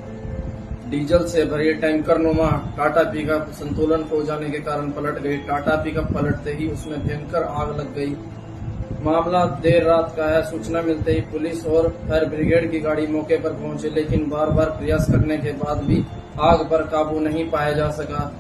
डीजल से भरी टैंकर नुमा टाटा पिकअप संतुलन खो जाने के कारण पलट गई। टाटा पिकअप पलटते ही उसमें भयंकर आग लग गई। मामला देर रात का है। सूचना मिलते ही पुलिस और फायर ब्रिगेड की गाड़ी मौके पर पहुंची, लेकिन बार बार प्रयास करने के बाद भी आग पर काबू नहीं पाया जा सका।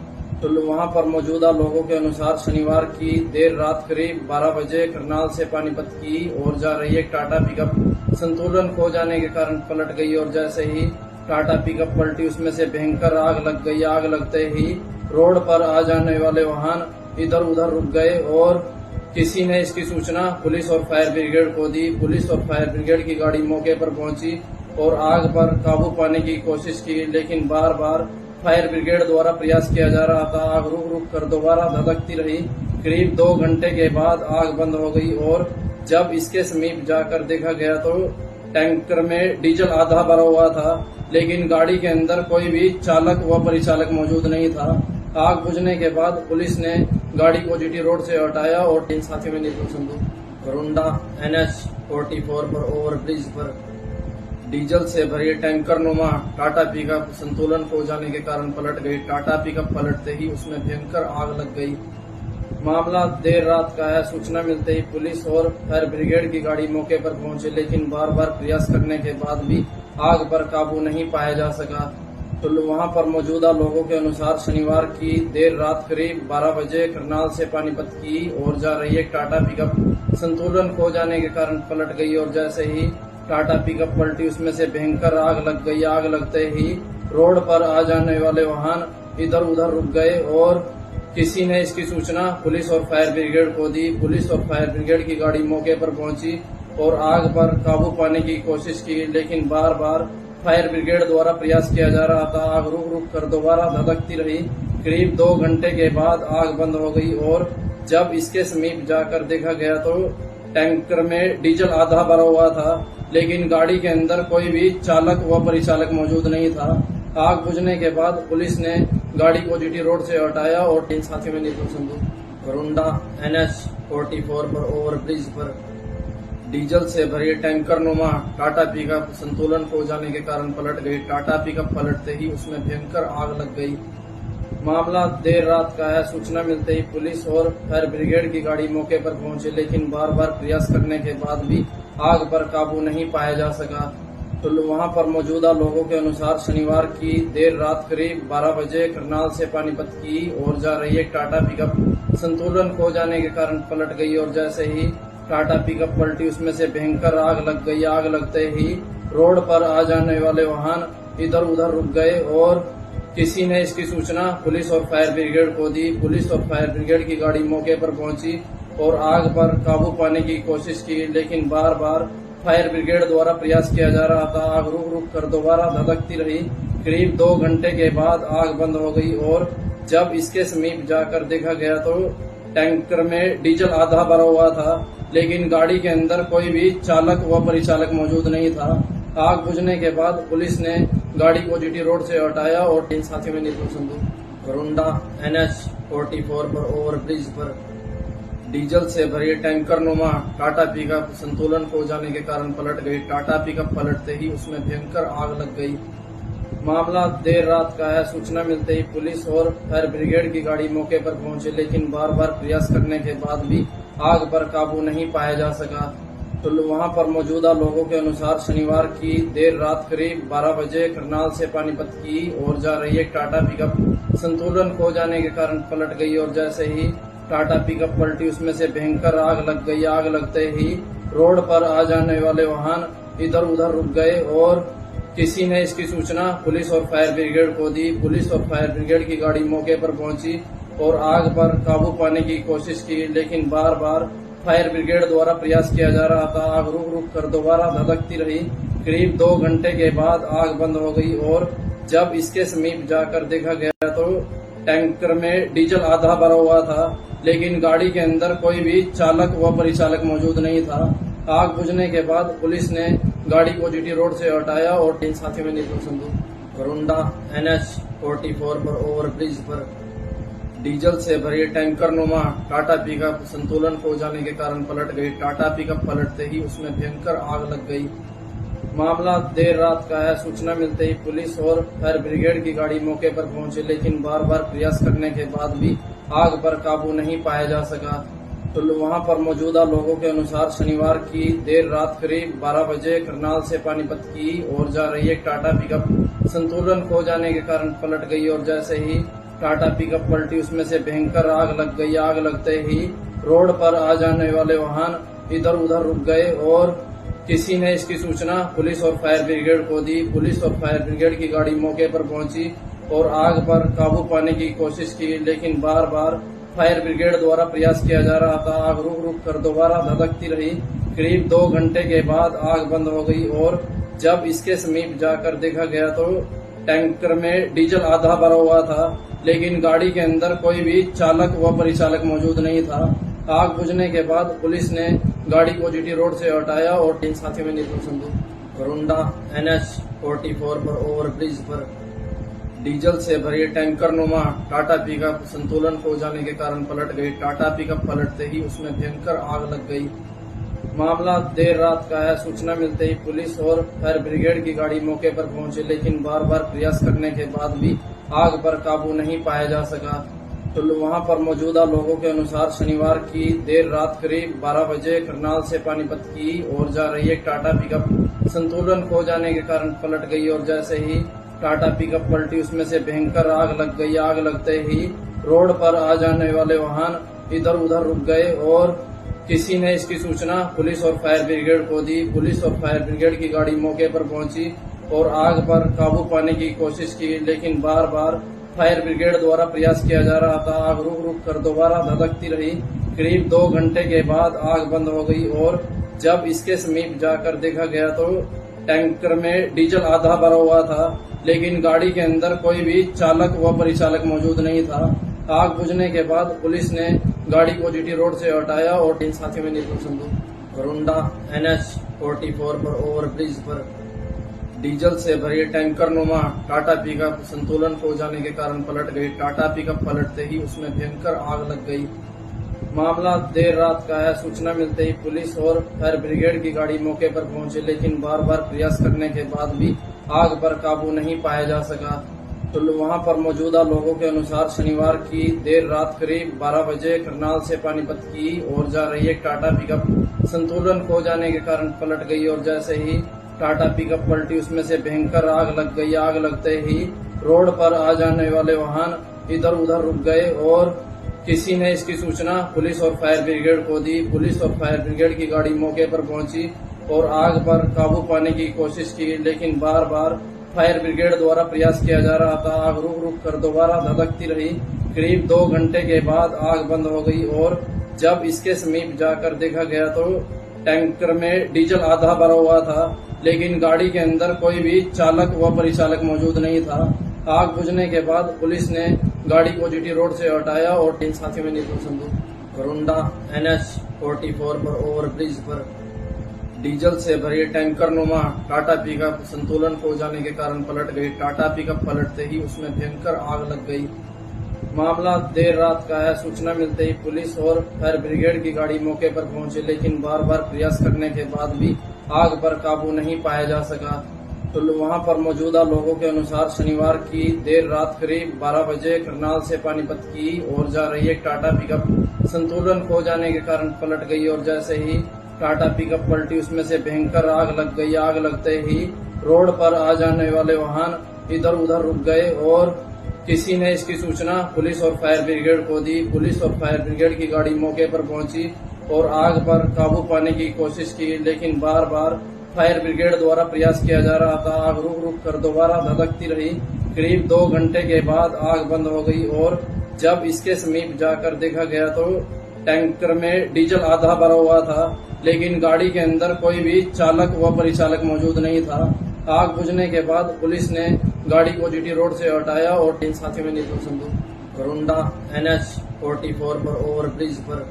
तो वहां पर मौजूदा लोगों के अनुसार शनिवार की देर रात करीब 12 बजे करनाल से पानीपत की ओर जा रही एक टाटा पिकअप संतुलन खो जाने के कारण पलट गई और जैसे ही टाटा पिकअप पलटी उसमें से भयंकर आग लग गई। आग लगते ही रोड पर आ जाने वाले वाहन इधर उधर रुक गए और किसी ने इसकी सूचना पुलिस और फायर ब्रिगेड को दी। पुलिस और फायर ब्रिगेड की गाड़ी मौके पर पहुंची और आग पर काबू पाने की कोशिश की, लेकिन बार बार फायर ब्रिगेड द्वारा प्रयास किया जा रहा था। आग रुक रुक कर दोबारा धधकती रही। करीब 2 घंटे के बाद आग बंद हो गई और जब इसके समीप जाकर देखा गया तो टैंकर में डीजल आधा भरा हुआ था, लेकिन गाड़ी के अंदर कोई भी चालक व परिचालक मौजूद नहीं था। आग बुझने के बाद पुलिस ने गाड़ी को जीटी रोड से हटाया और तीन साथियों में निपुण संदूक वरुंडा NH 44 पर ओवरब्रिज पर डीजल से भरी टैंकर नुमा टाटा पिकअप संतुलन खो जाने के कारण पलट गई। टाटा पिकअप पलटते ही उसमें भयंकर आग लग गई। मामला देर रात का है। सूचना मिलते ही पुलिस और फायर ब्रिगेड की गाड़ी मौके पर पहुंची, लेकिन बार बार प्रयास करने के बाद भी आग पर काबू नहीं पाया जा सका। तो वहां पर मौजूदा लोगों के अनुसार शनिवार की देर रात करीब 12 बजे करनाल से पानीपत की ओर जा रही एक टाटा पिकअप संतुलन खो जाने के कारण पलट गई और जैसे ही टाटा पिकअप पलटी उसमें से भयंकर आग लग गई। आग लगते ही रोड पर आ जाने वाले वाहन इधर उधर रुक गए और किसी ने इसकी सूचना पुलिस और फायर ब्रिगेड को दी। पुलिस और फायर ब्रिगेड की गाड़ी मौके पर पहुंची और आग पर काबू पाने की कोशिश की, लेकिन बार बार फायर ब्रिगेड द्वारा प्रयास किया जा रहा था। आग रुक रुक कर दोबारा धधकती रही। करीब 2 घंटे के बाद आग बंद हो गई और जब इसके समीप जाकर देखा गया तो टैंकर में डीजल आधा भरा हुआ था, लेकिन गाड़ी के अंदर कोई भी चालक व परिचालक मौजूद नहीं था। आग बुझने के बाद पुलिस ने गाड़ी को जीटी रोड से हटाया और तीन साथियों में निपुण संदूक गोरुंडा NH 44 पर ओवरब्रिज पर डीजल से भरी टैंकर नुमा टाटा पिकअप संतुलन खो जाने के कारण पलट गई। टाटा पिकअप पलटते ही उसमें भयंकर आग लग गई। मामला देर रात का है। सूचना मिलते ही पुलिस और फायर ब्रिगेड की गाड़ी मौके पर पहुंची, लेकिन बार बार प्रयास करने के बाद भी आग पर काबू नहीं पाया जा सका। तो वहां पर मौजूदा लोगों के अनुसार शनिवार की देर रात करीब 12 बजे करनाल से पानीपत की ओर जा रही एक टाटा पिकअप संतुलन खो जाने के कारण पलट गई और जैसे ही टाटा पिकअप पलटी उसमें से भयंकर आग लग गई। आग लगते ही रोड पर आ जाने वाले वाहन इधर उधर रुक गए और किसी ने इसकी सूचना पुलिस और फायर ब्रिगेड को दी। पुलिस और फायर ब्रिगेड की गाड़ी मौके पर पहुंची और आग पर काबू पाने की कोशिश की, लेकिन बार बार फायर ब्रिगेड द्वारा प्रयास किया जा रहा था। आग रुक रुक कर दोबारा धधकती रही। करीब 2 घंटे के बाद आग बंद हो गई और जब इसके समीप जाकर देखा गया तो टैंकर में डीजल आधा भरा हुआ था, लेकिन गाड़ी के अंदर कोई भी चालक व परिचालक मौजूद नहीं था। आग बुझने के बाद पुलिस ने गाड़ी को जीटी रोड से हटाया और 3 साथियों में निपुण संधू गोरुंडा NH 44 पर ओवरब्रिज पर डीजल से भरी टैंकर नुमा टाटा पिकअप संतुलन खो जाने के कारण पलट गई। टाटा पिकअप पलटते ही उसमें भयंकर आग लग गई। मामला देर रात का है। सूचना मिलते ही पुलिस और फायर ब्रिगेड की गाड़ी मौके पर पहुंची, लेकिन बार बार प्रयास करने के बाद भी आग पर काबू नहीं पाया जा सका। तो वहां पर मौजूदा लोगों के अनुसार शनिवार की देर रात करीब 12 बजे करनाल से पानीपत की ओर जा रही एक टाटा पिकअप संतुलन खो जाने के कारण पलट गई और जैसे ही टाटा पिकअप पलटी उसमें से भयंकर आग लग गई। आग लगते ही रोड पर आ जाने वाले वाहन इधर उधर रुक गए और किसी ने इसकी सूचना पुलिस और फायर ब्रिगेड को दी। पुलिस और फायर ब्रिगेड की गाड़ी मौके पर पहुंची और आग पर काबू पाने की कोशिश की, लेकिन बार बार फायर ब्रिगेड द्वारा प्रयास किया जा रहा था। आग रुक रुक कर दोबारा धधकती रही। करीब 2 घंटे के बाद आग बंद हो गई और जब इसके समीप जाकर देखा गया तो टैंकर में डीजल आधा भरा हुआ था, लेकिन गाड़ी के अंदर कोई भी चालक व परिचालक मौजूद नहीं था। आग बुझने के बाद पुलिस ने गाड़ी को जीटी रोड से हटाया और 3 साथियों में निपुण संधू गोरुंडा NH 44 पर ओवरब्रिज पर डीजल से भरी टैंकर नुमा टाटा पिकअप संतुलन खो जाने के कारण पलट गई। टाटा पिकअप पलटते ही उसमें भयंकर आग लग गई। मामला देर रात का है। सूचना मिलते ही पुलिस और फायर ब्रिगेड की गाड़ी मौके पर पहुंची, लेकिन बार बार प्रयास करने के बाद भी आग पर काबू नहीं पाया जा सका। तो वहां पर मौजूदा लोगों के अनुसार शनिवार की देर रात करीब 12 बजे करनाल से पानीपत की ओर जा रही एक टाटा पिकअप संतुलन खो जाने के कारण पलट गई और जैसे ही टाटा पिकअप पलटी उसमें से भयंकर आग लग गई। आग लगते ही रोड पर आ जाने वाले वाहन इधर उधर रुक गए और किसी ने इसकी सूचना पुलिस और फायर ब्रिगेड को दी। पुलिस और फायर ब्रिगेड की गाड़ी मौके पर पहुंची और आग पर काबू पाने की कोशिश की, लेकिन बार बार फायर ब्रिगेड द्वारा प्रयास किया जा रहा था। आग रुक रुक कर दोबारा धधकती रही। करीब 2 घंटे के बाद आग बंद हो गई और जब इसके समीप जाकर देखा गया तो टैंकर में डीजल आधा भरा हुआ था, लेकिन गाड़ी के अंदर कोई भी चालक व परिचालक मौजूद नहीं था। आग बुझने के बाद पुलिस ने गाड़ी को जीटी रोड से हटाया और 3 साथियों में निपुण संधू गोरुंडा NH 44 पर ओवरब्रिज पर डीजल से भरी टैंकर नुमा टाटा पिकअप संतुलन खो जाने के कारण पलट गई। टाटा पिकअप पलटते ही उसमें भयंकर आग लग गई। मामला देर रात का है। सूचना मिलते ही पुलिस और फायर ब्रिगेड की गाड़ी मौके पर पहुंची, लेकिन बार बार प्रयास करने के बाद भी आग पर काबू नहीं पाया जा सका। तो वहां पर मौजूदा लोगों के अनुसार शनिवार की देर रात करीब 12 बजे करनाल से पानीपत की ओर जा रही एक टाटा पिकअप संतुलन खो जाने के कारण पलट गई और जैसे ही टाटा पिकअप पलटी उसमें से भयंकर आग लग गई। आग लगते ही रोड पर आ जाने वाले वाहन इधर उधर रुक गए और किसी ने इसकी सूचना पुलिस और फायर ब्रिगेड को दी। पुलिस और फायर ब्रिगेड की गाड़ी मौके पर पहुंची और आग पर काबू पाने की कोशिश की, लेकिन बार बार फायर ब्रिगेड द्वारा प्रयास किया जा रहा था। आग रुक रुक कर दोबारा धधकती रही। करीब 2 घंटे के बाद आग बंद हो गई और जब इसके समीप जाकर देखा गया तो टैंकर में डीजल आधा भरा हुआ था, लेकिन गाड़ी के अंदर कोई भी चालक व परिचालक मौजूद नहीं था। आग बुझने के बाद पुलिस ने गाड़ी को जीटी रोड से हटाया और 3 साथियों में निपुण संधू गोरुंडा NH 44 पर ओवरब्रिज पर डीजल से भरी टैंकर नुमा टाटा पिकअप संतुलन खो जाने के कारण पलट गई। टाटा पिकअप पलटते ही उसमें भयंकर आग लग गई। मामला देर रात का है। सूचना मिलते ही पुलिस और फायर ब्रिगेड की गाड़ी मौके पर पहुंची, लेकिन बार बार प्रयास करने के बाद भी आग पर काबू नहीं पाया जा सका। तो वहां पर मौजूदा लोगों के अनुसार शनिवार की देर रात करीब 12 बजे करनाल से पानीपत की ओर जा रही एक टाटा पिकअप संतुलन खो जाने के कारण पलट गई और जैसे ही टाटा पिकअप पलटी उसमें से भयंकर आग लग गई। आग लगते ही रोड पर आ जाने वाले वाहन इधर उधर रुक गए और किसी ने इसकी सूचना पुलिस और फायर ब्रिगेड को दी। पुलिस और फायर ब्रिगेड की गाड़ी मौके पर पहुंची और आग पर काबू पाने की कोशिश की, लेकिन बार बार फायर ब्रिगेड द्वारा प्रयास किया जा रहा था। आग रुक रुक कर दोबारा धधकती रही। करीब 2 घंटे के बाद आग बंद हो गई और जब इसके समीप जाकर देखा गया तो टैंकर में डीजल आधा भरा हुआ था, लेकिन गाड़ी के अंदर कोई भी चालक व परिचालक मौजूद नहीं था। आग बुझने के बाद पुलिस ने गाड़ी को जीटी रोड से हटाया और 3 साथियों में निपुण संदूक घरुंडा NH 44 पर ओवरब्रिज पर डीजल से भरी टैंकर नुमा टाटा पिकअप संतुलन खो जाने के कारण पलट गई। टाटा पिकअप पलटते ही उसमें भयंकर आग लग गई। मामला देर रात का है। सूचना मिलते ही पुलिस और फायर ब्रिगेड की गाड़ी मौके पर पहुंची, लेकिन बार बार प्रयास करने के बाद भी आग पर काबू नहीं पाया जा सका। तो वहां पर मौजूदा लोगों के अनुसार शनिवार की देर रात करीब 12 बजे करनाल से पानीपत की ओर जा रही एक टाटा पिकअप संतुलन खो जाने के कारण पलट गई और जैसे ही टाटा पिकअप पलटी उसमें से भयंकर आग लग गई। आग लगते ही रोड पर आ जाने वाले वाहन इधर उधर रुक गए और किसी ने इसकी सूचना पुलिस और फायर ब्रिगेड को दी। पुलिस और फायर ब्रिगेड की गाड़ी मौके पर पहुंची और आग पर काबू पाने की कोशिश की, लेकिन बार बार फायर ब्रिगेड द्वारा प्रयास किया जा रहा था। आग रुक रुक कर दोबारा धधकती रही। करीब 2 घंटे के बाद आग बंद हो गई और जब इसके समीप जाकर देखा गया तो टैंकर में डीजल आधा भरा हुआ था, लेकिन गाड़ी के अंदर कोई भी चालक व परिचालक मौजूद नहीं था। आग बुझने के बाद पुलिस ने गाड़ी को जीटी रोड से हटाया और 3 साथियों में निपुण संदूक घरुंडा NH 44 पर ओवरब्रिज पर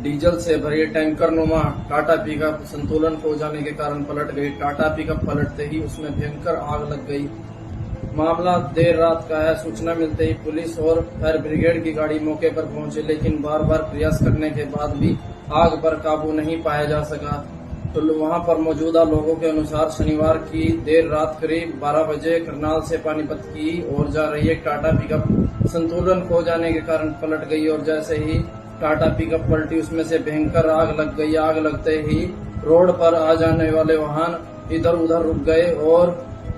डीजल से भरी टैंकर नुमा टाटा पिकअप संतुलन खो जाने के कारण पलट गई। टाटा पिकअप पलटते ही उसमें भयंकर आग लग गई। मामला देर रात का है। सूचना मिलते ही पुलिस और फायर ब्रिगेड की गाड़ी मौके पर पहुंची, लेकिन बार बार प्रयास करने के बाद भी आग पर काबू नहीं पाया जा सका। तो वहां पर मौजूदा लोगों के अनुसार शनिवार की देर रात करीब 12 बजे करनाल से पानीपत की ओर जा रही एक टाटा पिकअप संतुलन खो जाने के कारण पलट गई और जैसे ही टाटा पिकअप पलटी उसमें से भयंकर आग लग गई। आग लगते ही रोड पर आ जाने वाले वाहन इधर उधर रुक गए और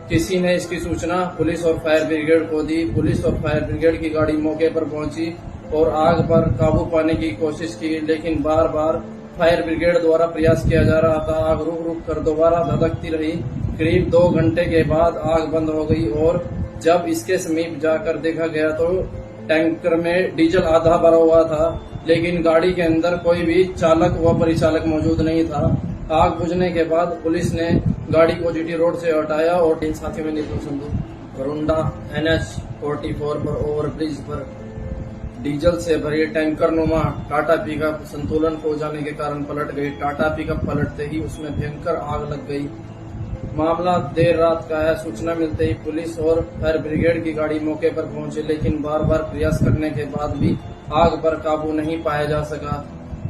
किसी ने इसकी सूचना पुलिस और फायर ब्रिगेड को दी। पुलिस और फायर ब्रिगेड की गाड़ी मौके पर पहुंची और आग पर काबू पाने की कोशिश की, लेकिन बार बार फायर ब्रिगेड द्वारा प्रयास किया जा रहा था। आग रुक रुक कर दोबारा धधकती रही। करीब 2 घंटे के बाद आग बंद हो गई और जब इसके समीप जाकर देखा गया तो टैंकर में डीजल आधा भरा हुआ था, लेकिन गाड़ी के अंदर कोई भी चालक व परिचालक मौजूद नहीं था। आग बुझने के बाद पुलिस ने गाड़ी को जीटी रोड से हटाया और 3 साथियों में निपुण संदूक घरुंडा NH 44 पर ओवरब्रिज पर डीजल से भरी टैंकर नुमा टाटा पिकअप संतुलन खो जाने के कारण पलट गई। टाटा पिकअप पलटते ही उसमें भयंकर आग लग गई। मामला देर रात का है। सूचना मिलते ही पुलिस और फायर ब्रिगेड की गाड़ी मौके पर पहुंची, लेकिन बार बार प्रयास करने के बाद भी आग पर काबू नहीं पाया जा सका।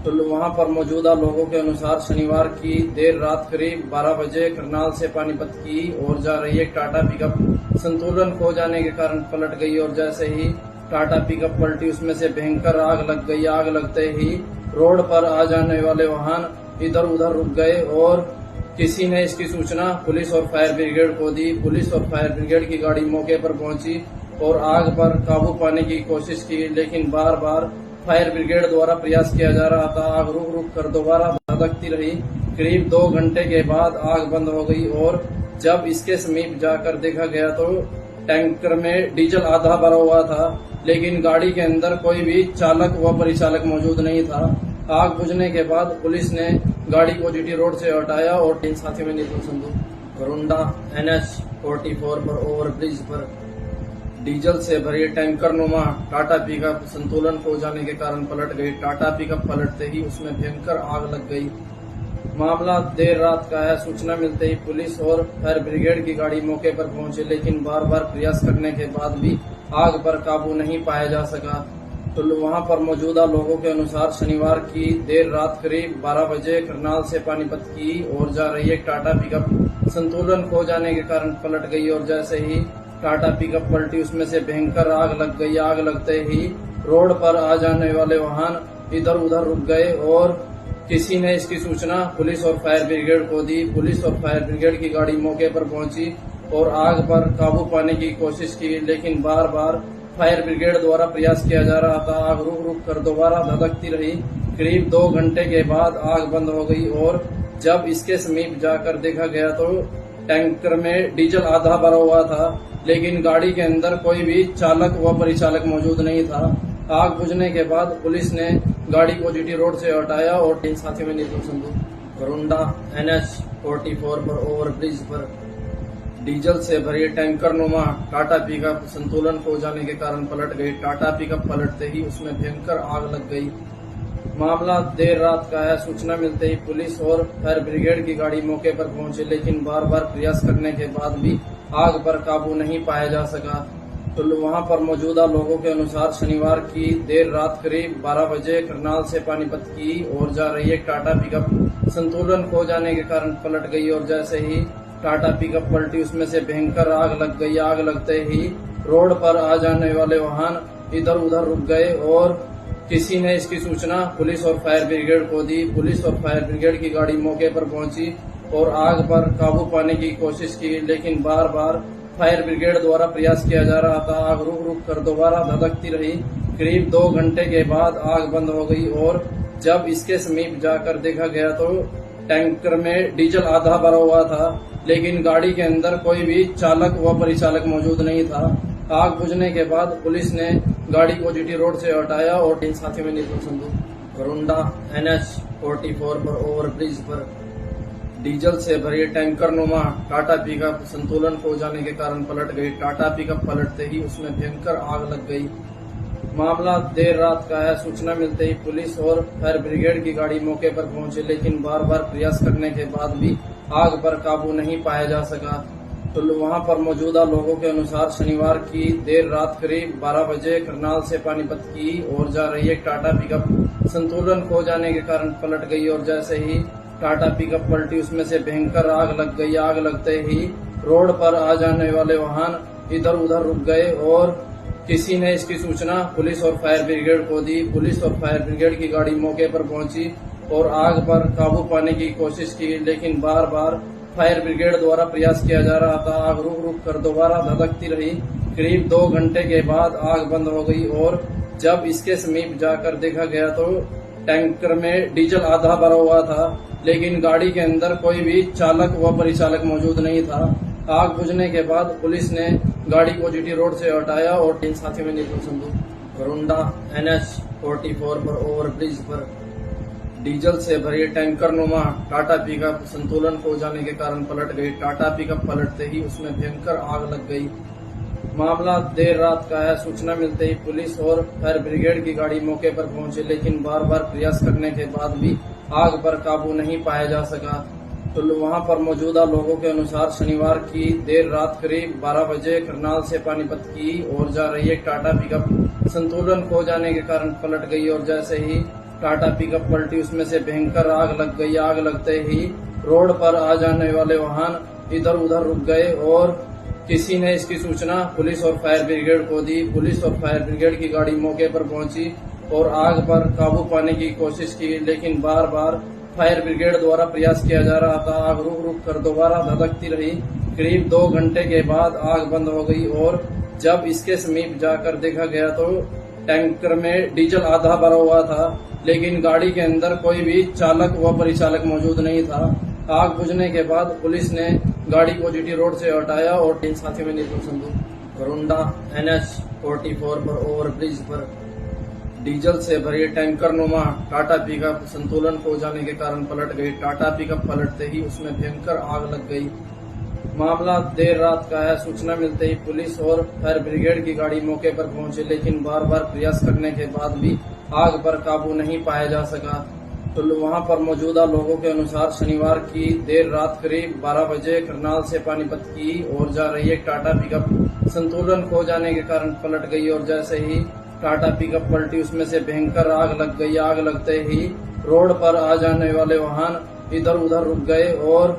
तो वहां पर मौजूदा लोगों के अनुसार शनिवार की देर रात करीब 12 बजे करनाल से पानीपत की ओर जा रही एक टाटा पिकअप संतुलन खो जाने के कारण पलट गई और जैसे ही टाटा पिकअप पलटी उसमें से भयंकर आग लग गई। आग लगते ही रोड पर आ जाने वाले वाहन इधर उधर रुक गए और किसी ने इसकी सूचना पुलिस और फायर ब्रिगेड को दी। पुलिस और फायर ब्रिगेड की गाड़ी मौके पर पहुंची और आग पर काबू पाने की कोशिश की, लेकिन बार बार फायर ब्रिगेड द्वारा प्रयास किया जा रहा था। आग रुक रुक कर दोबारा धधकती रही। करीब 2 घंटे के बाद आग बंद हो गई और जब इसके समीप जाकर देखा गया तो टैंकर में डीजल आधा भरा हुआ था, लेकिन गाड़ी के अंदर कोई भी चालक व परिचालक मौजूद नहीं था। आग बुझने के बाद पुलिस ने गाड़ी को जीटी रोड से हटाया और 3 साथियों में निपुण संदूक घरुंडा NH 44 पर ओवरब्रिज पर डीजल से भरी टैंकर नुमा टाटा पिकअप संतुलन खो जाने के कारण पलट गई। टाटा पिकअप पलटते ही उसमें भयंकर आग लग गई। मामला देर रात का है। सूचना मिलते ही पुलिस और फायर ब्रिगेड की गाड़ी मौके पर पहुंची, लेकिन बार बार प्रयास करने के बाद भी आग पर काबू नहीं पाया जा सका। तो वहां पर मौजूदा लोगों के अनुसार शनिवार की देर रात करीब 12 बजे करनाल से पानीपत की ओर जा रही एक टाटा पिकअप संतुलन खो जाने के कारण पलट गई और जैसे ही टाटा पिकअप पलटी उसमें से भयंकर आग लग गई। आग लगते ही रोड पर आ जाने वाले वाहन इधर उधर रुक गए और किसी ने इसकी सूचना पुलिस और फायर ब्रिगेड को दी। पुलिस और फायर ब्रिगेड की गाड़ी मौके पर पहुंची और आग पर काबू पाने की कोशिश की, लेकिन बार बार फायर ब्रिगेड द्वारा प्रयास किया जा रहा था। आग रुक रुक कर दोबारा धधकती रही। करीब 2 घंटे के बाद आग बंद हो गई और जब इसके समीप जाकर देखा गया तो टैंकर में डीजल आधा भरा हुआ था, लेकिन गाड़ी के अंदर कोई भी चालक व परिचालक मौजूद नहीं था। आग बुझने के बाद पुलिस ने गाड़ी को जीटी रोड से हटाया और तीन साथियों में नितिन संधू वरुंडा NH 44 पर ओवरब्रिज पर डीजल से भरी टैंकर नुमा टाटा पिकअप संतुलन खो जाने के कारण पलट गई। टाटा पिकअप पलटते ही उसमें भयंकर आग लग गई। मामला देर रात का है। सूचना मिलते ही पुलिस और फायर ब्रिगेड की गाड़ी मौके पर पहुंची, लेकिन बार बार प्रयास करने के बाद भी आग पर काबू नहीं पाया जा सका। तो वहां पर मौजूदा लोगों के अनुसार शनिवार की देर रात करीब 12 बजे करनाल से पानीपत की ओर जा रही एक टाटा पिकअप संतुलन खो जाने के कारण पलट गई और जैसे ही टाटा पिकअप पलटी उसमें से भयंकर आग लग गई। आग लगते ही रोड पर आ जाने वाले वाहन इधर उधर रुक गए और किसी ने इसकी सूचना पुलिस और फायर ब्रिगेड को दी। पुलिस और फायर ब्रिगेड की गाड़ी मौके पर पहुंची और आग पर काबू पाने की कोशिश की, लेकिन बार बार फायर ब्रिगेड द्वारा प्रयास किया जा रहा था। आग रुक रुक कर दोबारा धधकती रही। करीब 2 घंटे के बाद आग बंद हो गई और जब इसके समीप जाकर देखा गया तो टैंकर में डीजल आधा भरा हुआ था, लेकिन गाड़ी के अंदर कोई भी चालक व परिचालक मौजूद नहीं था। आग बुझने के बाद पुलिस ने गाड़ी को जीटी रोड से हटाया और तीन साथियों में नितिन संधू वरुंडा NH 44 पर ओवरब्रिज पर डीजल से भरी टैंकर नुमा टाटा पिकअप संतुलन खो जाने के कारण पलट गई। टाटा पिकअप पलटते ही उसमें भयंकर आग लग गई। मामला देर रात का है। सूचना मिलते ही पुलिस और फायर ब्रिगेड की गाड़ी मौके पर पहुंची, लेकिन बार बार प्रयास करने के बाद भी आग पर काबू नहीं पाया जा सका। तो वहां पर मौजूदा लोगों के अनुसार शनिवार की देर रात करीब 12 बजे करनाल से पानीपत की ओर जा रही एक टाटा पिकअप संतुलन खो जाने के कारण पलट गई और जैसे ही टाटा पिकअप पलटी उसमें से भयंकर आग लग गई। आग लगते ही रोड पर आ जाने वाले वाहन इधर उधर रुक गए और किसी ने इसकी सूचना पुलिस और फायर ब्रिगेड को दी। पुलिस और फायर ब्रिगेड की गाड़ी मौके पर पहुंची और आग पर काबू पाने की कोशिश की, लेकिन बार बार फायर ब्रिगेड द्वारा प्रयास किया जा रहा था। आग रुक रुक कर दोबारा धधकती रही। करीब 2 घंटे के बाद आग बंद हो गई और जब इसके समीप जाकर देखा गया तो टैंकर में डीजल आधा भरा हुआ था, लेकिन गाड़ी के अंदर कोई भी चालक व परिचालक मौजूद नहीं था। आग बुझने के बाद पुलिस ने गाड़ी को जीटी रोड से हटाया और तीन साथियों में नितिन संधू वरुंडा NH 44 पर ओवरब्रिज पर डीजल से भरी टैंकर नुमा टाटा पिकअप संतुलन खो जाने के कारण पलट गई। टाटा पिकअप पलटते ही उसमें भयंकर आग लग गई। मामला देर रात का है। सूचना मिलते ही पुलिस और फायर ब्रिगेड की गाड़ी मौके पर पहुंची, लेकिन बार बार प्रयास करने के बाद भी आग पर काबू नहीं पाया जा सका। तो वहां पर मौजूदा लोगों के अनुसार शनिवार की देर रात करीब 12 बजे करनाल से पानीपत की ओर जा रही एक टाटा पिकअप संतुलन खो जाने के कारण पलट गई और जैसे ही टाटा पिकअप पलटी उसमें से भयंकर आग लग गई। आग लगते ही रोड पर आ जाने वाले वाहन इधर उधर रुक गए और किसी ने इसकी सूचना पुलिस और फायर ब्रिगेड को दी। पुलिस और फायर ब्रिगेड की गाड़ी मौके पर पहुंची और आग पर काबू पाने की कोशिश की, लेकिन बार बार फायर ब्रिगेड द्वारा प्रयास किया जा रहा था। आग रुक रुक कर दोबारा धधकती रही। करीब 2 घंटे के बाद आग बंद हो गई और जब इसके समीप जाकर देखा गया तो टैंकर में डीजल आधा भरा हुआ था, लेकिन गाड़ी के अंदर कोई भी चालक व परिचालक मौजूद नहीं था। आग बुझने के बाद पुलिस ने गाड़ी को जीटी रोड से हटाया और तीन साथियों में नितिन संधू वरुंडा NH 44 पर ओवरब्रिज पर डीजल से भरी टैंकर नुमा टाटा पिकअप संतुलन खो जाने के कारण पलट गई। टाटा पिकअप पलटते ही उसमें भयंकर आग लग गई। मामला देर रात का है। सूचना मिलते ही पुलिस और फायर ब्रिगेड की गाड़ी मौके पर पहुंची, लेकिन बार बार प्रयास करने के बाद भी आग पर काबू नहीं पाया जा सका। तो वहां पर मौजूदा लोगों के अनुसार शनिवार की देर रात करीब 12 बजे करनाल से पानीपत की ओर जा रही एक टाटा पिकअप संतुलन खो जाने के कारण पलट गई और जैसे ही टाटा पिकअप पलटी, उसमें से भयंकर आग लग गई। आग लगते ही रोड पर आ जाने वाले वाहन इधर उधर रुक गए और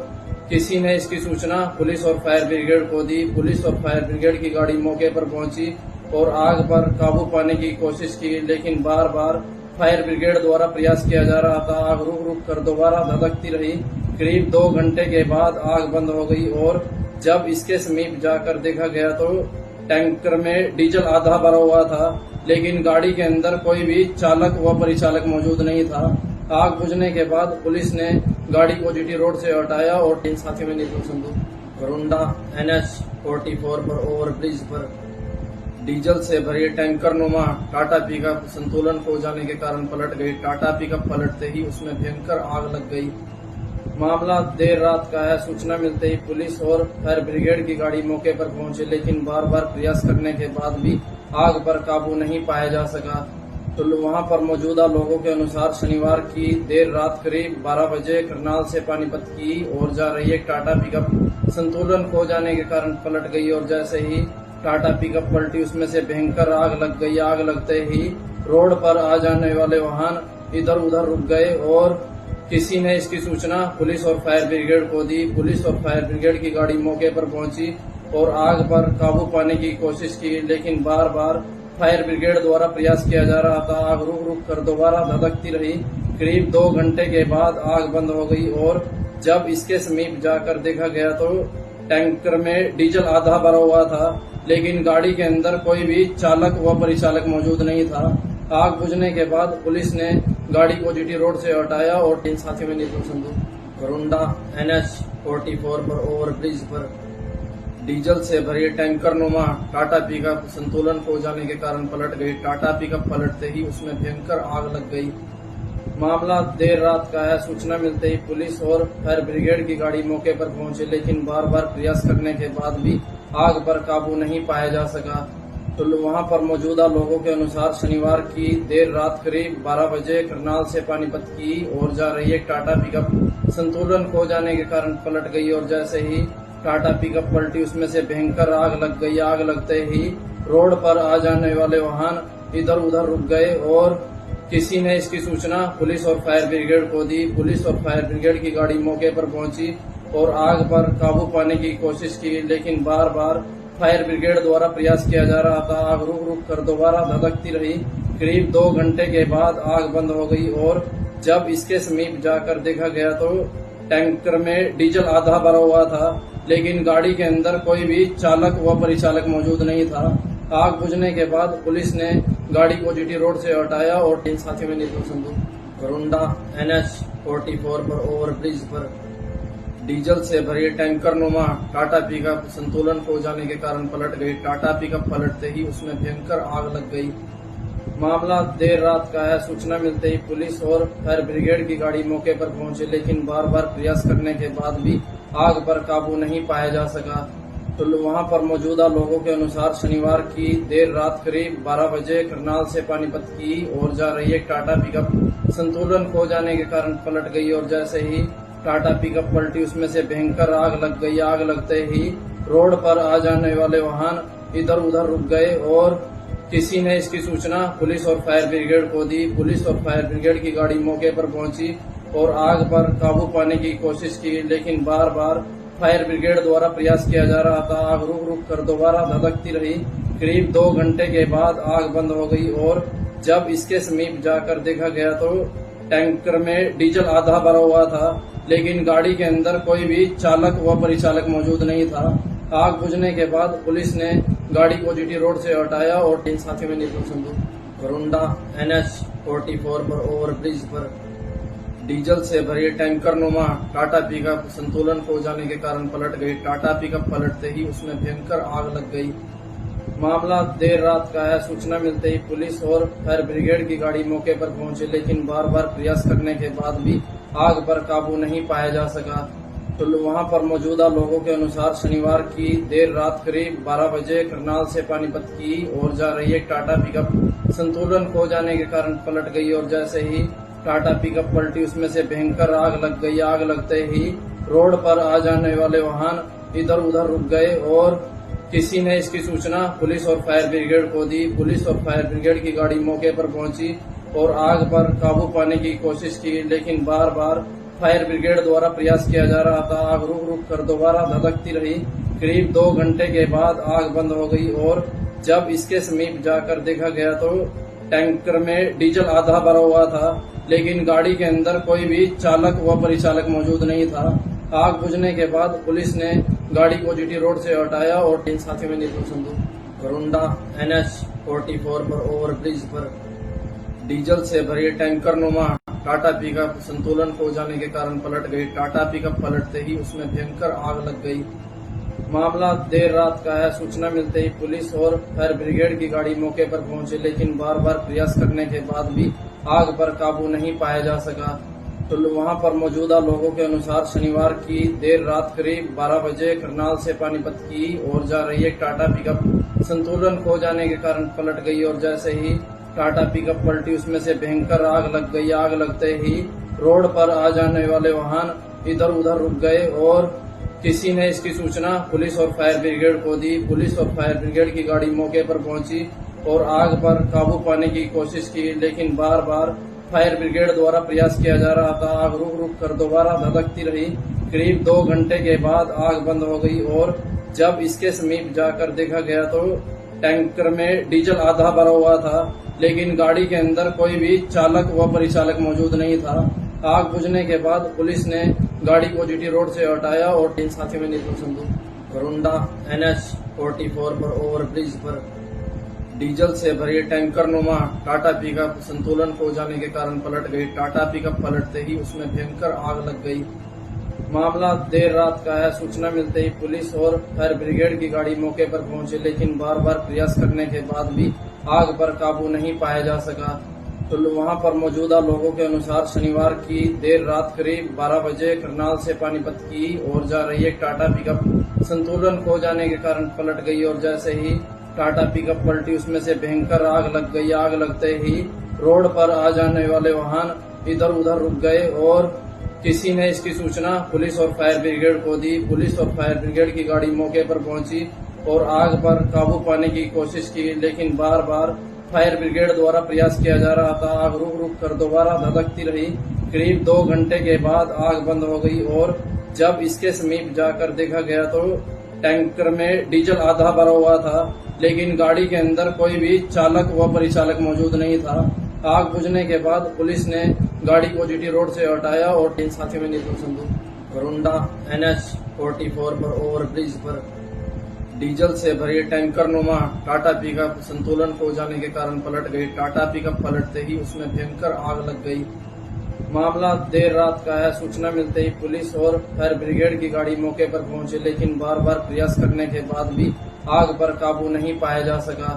किसी ने इसकी सूचना पुलिस और फायर ब्रिगेड को दी। पुलिस और फायर ब्रिगेड की गाड़ी मौके पर पहुंची और आग पर काबू पाने की कोशिश की, लेकिन बार बार फायर ब्रिगेड द्वारा प्रयास किया जा रहा था। आग रुक रुक कर दोबारा धधकती रही। करीब 2 घंटे के बाद आग बंद हो गई और जब इसके समीप जाकर देखा गया तो टैंकर में डीजल आधा भरा हुआ था, लेकिन गाड़ी के अंदर कोई भी चालक व परिचालक मौजूद नहीं था। आग बुझने के बाद पुलिस ने गाड़ी को जीटी रोड से हटाया और 3 साथियों में निपुण संधू वरुंडा NH 44 पर ओवरब्रिज पर डीजल से भरी टैंकर नुमा टाटा पिकअप संतुलन खो जाने के कारण पलट गई। टाटा पिकअप पलटते ही उसमें भयंकर आग लग गई। मामला देर रात का है। सूचना मिलते ही पुलिस और फायर ब्रिगेड की गाड़ी मौके पर पहुंची, लेकिन बार बार प्रयास करने के बाद भी आग पर काबू नहीं पाया जा सका। तो वहां पर मौजूदा लोगों के अनुसार शनिवार की देर रात करीब 12 बजे करनाल से पानीपत की ओर जा रही एक टाटा पिकअप संतुलन खो जाने के कारण पलट गई और जैसे ही टाटा पिकअप पलटी, उसमें से भयंकर आग लग गई। आग लगते ही रोड पर आ जाने वाले वाहन इधर उधर रुक गए और किसी ने इसकी सूचना पुलिस और फायर ब्रिगेड को दी। पुलिस और फायर ब्रिगेड की गाड़ी मौके पर पहुंची और आग पर काबू पाने की कोशिश की, लेकिन बार बार फायर ब्रिगेड द्वारा प्रयास किया जा रहा था। आग रुक रुक कर दोबारा धधकती रही। करीब 2 घंटे के बाद आग बंद हो गई और जब इसके समीप जाकर देखा गया तो टैंकर में डीजल आधा भरा हुआ था, लेकिन गाड़ी के अंदर कोई भी चालक व परिचालक मौजूद नहीं था। आग बुझने के बाद पुलिस ने गाड़ी को जीटी रोड से हटाया और 3 साथियों में निपुण संधू वरुंडा NH 44 पर ओवरब्रिज पर डीजल से भरी टैंकर नुमा टाटा पिकअप संतुलन खो जाने के कारण पलट गई। टाटा पिकअप पलटते ही उसमें भयंकर आग लग गई। मामला देर रात का है। सूचना मिलते ही पुलिस और फायर ब्रिगेड की गाड़ी मौके पर पहुंची, लेकिन बार बार प्रयास करने के बाद भी आग पर काबू नहीं पाया जा सका। तो वहां पर मौजूदा लोगों के अनुसार शनिवार की देर रात करीब 12 बजे करनाल से पानीपत की ओर जा रही एक टाटा पिकअप संतुलन खो जाने के कारण पलट गई और जैसे ही टाटा पिकअप पलटी, उसमें से भयंकर आग लग गई। आग लगते ही रोड पर आ जाने वाले वाहन इधर उधर रुक गए और किसी ने इसकी सूचना पुलिस और फायर ब्रिगेड को दी। पुलिस और फायर ब्रिगेड की गाड़ी मौके पर पहुंची और आग पर काबू पाने की कोशिश की, लेकिन बार बार फायर ब्रिगेड द्वारा प्रयास किया जा रहा था। आग रुक रुक कर दोबारा धधकती रही। करीब 2 घंटे के बाद आग बंद हो गई और जब इसके समीप जाकर देखा गया तो टैंकर में डीजल आधा भरा हुआ था, लेकिन गाड़ी के अंदर कोई भी चालक व परिचालक मौजूद नहीं था। आग बुझने के बाद पुलिस ने गाड़ी को जीटी रोड से हटाया और 3 साथियों में निपुण संधू वरुंडा NH 44 पर ओवरब्रिज पर डीजल से भरी टैंकर नुमा टाटा पिकअप संतुलन खो जाने के कारण पलट गई। टाटा पिकअप पलटते ही उसमें भयंकर आग लग गई। मामला देर रात का है। सूचना मिलते ही पुलिस और फायर ब्रिगेड की गाड़ी मौके पर पहुंची, लेकिन बार बार प्रयास करने के बाद भी आग पर काबू नहीं पाया जा सका। तो वहां पर मौजूदा लोगों के अनुसार शनिवार की देर रात करीब 12 बजे करनाल से पानीपत की ओर जा रही एक टाटा पिकअप संतुलन खो जाने के कारण पलट गई और जैसे ही टाटा पिकअप पलटी, उसमें से भयंकर आग लग गई। आग लगते ही रोड पर आ जाने वाले वाहन इधर उधर रुक गए और किसी ने इसकी सूचना पुलिस और फायर ब्रिगेड को दी। पुलिस और फायर ब्रिगेड की गाड़ी मौके पर पहुंची और आग पर काबू पाने की कोशिश की, लेकिन बार बार फायर ब्रिगेड द्वारा प्रयास किया जा रहा था। आग रुक रुक कर दोबारा धधकती रही। करीब 2 घंटे के बाद आग बंद हो गई और जब इसके समीप जाकर देखा गया तो टैंकर में डीजल आधा भरा हुआ था, लेकिन गाड़ी के अंदर कोई भी चालक व परिचालक मौजूद नहीं था। आग बुझने के बाद पुलिस ने गाड़ी को जीटी रोड से हटाया और 3 साथियों में निपुण संधू वरुंडा NH 44 पर ओवरब्रिज पर डीजल से भरी टैंकर नुमा टाटा पिकअप संतुलन खो जाने के कारण पलट गई। टाटा पिकअप पलटते ही उसमें भयंकर आग लग गई। मामला देर रात का है। सूचना मिलते ही पुलिस और फायर ब्रिगेड की गाड़ी मौके पर पहुंची, लेकिन बार बार प्रयास करने के बाद भी आग पर काबू नहीं पाया जा सका। तो वहां पर मौजूदा लोगों के अनुसार शनिवार की देर रात करीब 12 बजे करनाल से पानीपत की ओर जा रही एक टाटा पिकअप संतुलन खो जाने के कारण पलट गई और जैसे ही टाटा पिकअप पलटी, उसमें से भयंकर आग लग गई। आग लगते ही रोड पर आ जाने वाले वाहन इधर उधर रुक गए और किसी ने इसकी सूचना पुलिस और फायर ब्रिगेड को दी। पुलिस और फायर ब्रिगेड की गाड़ी मौके पर पहुंची और आग पर काबू पाने की कोशिश की, लेकिन बार बार फायर ब्रिगेड द्वारा प्रयास किया जा रहा था। आग रुक रुक कर दोबारा धधकती रही। करीब 2 घंटे के बाद आग बंद हो गई और जब इसके समीप जाकर देखा गया तो टैंकर में डीजल आधा भरा हुआ था, लेकिन गाड़ी के अंदर कोई भी चालक व परिचालक मौजूद नहीं था। आग बुझने के बाद पुलिस ने गाड़ी को जीटी रोड से हटाया और 3 साथियों में निर्भर संधू घरुंडा NH 44 पर ओवरब्रिज पर डीजल से भरी टैंकर नुमा टाटा पिकअप संतुलन खो जाने के कारण पलट गई। टाटा पिकअप पलटते ही उसमें भयंकर आग लग गई। मामला देर रात का है। सूचना मिलते ही पुलिस और फायर ब्रिगेड की गाड़ी मौके पर पहुंची, लेकिन बार बार प्रयास करने के बाद भी आग पर काबू नहीं पाया जा सका। तो वहां पर मौजूदा लोगों के अनुसार शनिवार की देर रात करीब 12 बजे करनाल से पानीपत की ओर जा रही एक टाटा पिकअप संतुलन खो जाने के कारण पलट गई और जैसे ही टाटा पिकअप पलटी उसमें से भयंकर आग लग गई। आग लगते ही रोड पर आ जाने वाले वाहन इधर उधर रुक गए और किसी ने इसकी सूचना पुलिस और फायर ब्रिगेड को दी। पुलिस और फायर ब्रिगेड की गाड़ी मौके पर पहुंची और आग पर काबू पाने की कोशिश की, लेकिन बार बार फायर ब्रिगेड द्वारा प्रयास किया जा रहा था। आग रुक रुक कर दोबारा धधकती रही। करीब 2 घंटे के बाद आग बंद हो गई और जब इसके समीप जाकर देखा गया तो टैंकर में डीजल आधा भरा हुआ था, लेकिन गाड़ी के अंदर कोई भी चालक व परिचालक मौजूद नहीं था। आग बुझने के बाद पुलिस ने गाड़ी को जीटी रोड से हटाया और 3 साथियों में निर्भर संधू घरुंडा NH 44 पर ओवरब्रिज पर डीजल से भरी टैंकर नुमा टाटा पिकअप संतुलन खो जाने के कारण पलट गई। टाटा पिकअप पलटते ही उसमें भयंकर आग लग गई। मामला देर रात का है। सूचना मिलते ही पुलिस और फायर ब्रिगेड की गाड़ी मौके पर पहुंची, लेकिन बार बार प्रयास करने के बाद भी आग पर काबू नहीं पाया जा सका। तो वहां पर मौजूदा लोगों के अनुसार शनिवार की देर रात करीब 12 बजे करनाल से पानीपत की ओर जा रही एक टाटा पिकअप संतुलन खो जाने के कारण पलट गई और जैसे ही टाटा पिकअप पलटी उसमें से भयंकर आग लग गई। आग लगते ही रोड पर आ जाने वाले वाहन इधर उधर रुक गए और किसी ने इसकी सूचना पुलिस और फायर ब्रिगेड को दी। पुलिस और फायर ब्रिगेड की गाड़ी मौके पर पहुंची और आग पर काबू पाने की कोशिश की, लेकिन बार बार फायर ब्रिगेड द्वारा प्रयास किया जा रहा था। आग रुक रुक कर दोबारा धधकती रही। करीब 2 घंटे के बाद आग बंद हो गई और जब इसके समीप जाकर देखा गया तो टैंकर में डीजल आधा भरा हुआ था, लेकिन गाड़ी के अंदर कोई भी चालक व परिचालक मौजूद नहीं था। आग बुझने के बाद पुलिस ने गाड़ी को जीटी रोड से हटाया और 3 साथियों में निर्भर संधू घरुंडा NH 44 पर ओवरब्रिज पर डीजल से भरी टैंकर नुमा टाटा पिकअप संतुलन खो जाने के कारण पलट गई। टाटा पिकअप पलटते ही उसमें भयंकर आग लग गई। मामला देर रात का है। सूचना मिलते ही पुलिस और फायर ब्रिगेड की गाड़ी मौके पर पहुंची, लेकिन बार बार प्रयास करने के बाद भी आग पर काबू नहीं पाया जा सका।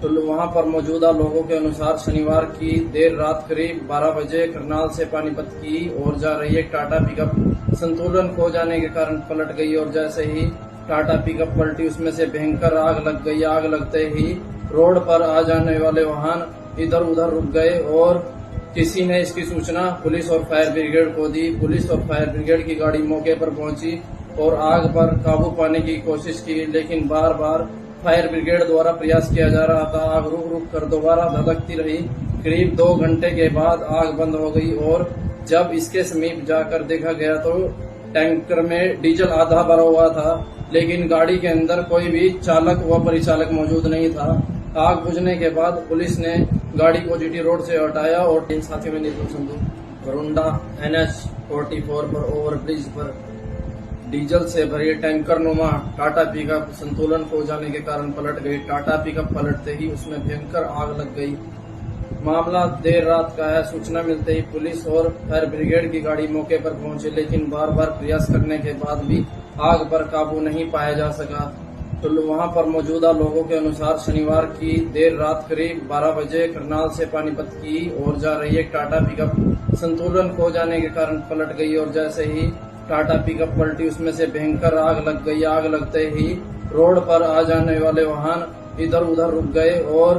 तो वहां पर मौजूदा लोगों के अनुसार शनिवार की देर रात करीब 12 बजे करनाल से पानीपत की ओर जा रही एक टाटा पिकअप संतुलन खो जाने के कारण पलट गई और जैसे ही टाटा पिकअप पलटी उसमें से भयंकर आग लग गई। आग लगते ही रोड पर आ जाने वाले वाहन इधर उधर रुक गए और किसी ने इसकी सूचना पुलिस और फायर ब्रिगेड को दी। पुलिस और फायर ब्रिगेड की गाड़ी मौके पर पहुंची और आग पर काबू पाने की कोशिश की, लेकिन बार बार फायर ब्रिगेड द्वारा प्रयास किया जा रहा था। आग रुक रुक कर दोबारा धधकती रही। करीब 2 घंटे के बाद आग बंद हो गई और जब इसके समीप जाकर देखा गया तो टैंकर में डीजल आधा भरा हुआ था, लेकिन गाड़ी के अंदर कोई भी चालक व परिचालक मौजूद नहीं था। आग बुझने के बाद पुलिस ने गाड़ी को जीटी रोड से हटाया और 3 साथियों में निर्भर संधू घरुंडा NH 44 पर ओवरब्रिज पर डीजल से भरी टैंकर नुमा टाटा पिकअप संतुलन खो जाने के कारण पलट गई। टाटा पिकअप पलटते ही उसमें भयंकर आग लग गई। मामला देर रात का है। सूचना मिलते ही पुलिस और फायर ब्रिगेड की गाड़ी मौके पर पहुंची, लेकिन बार बार प्रयास करने के बाद भी आग पर काबू नहीं पाया जा सका। तो वहां पर मौजूदा लोगों के अनुसार शनिवार की देर रात करीब 12 बजे करनाल से पानीपत की ओर जा रही एक टाटा पिकअप संतुलन खो जाने के कारण पलट गई और जैसे ही टाटा पिकअप पलटी उसमें से भयंकर आग लग गई। आग लगते ही रोड पर आ जाने वाले वाहन इधर उधर रुक गए और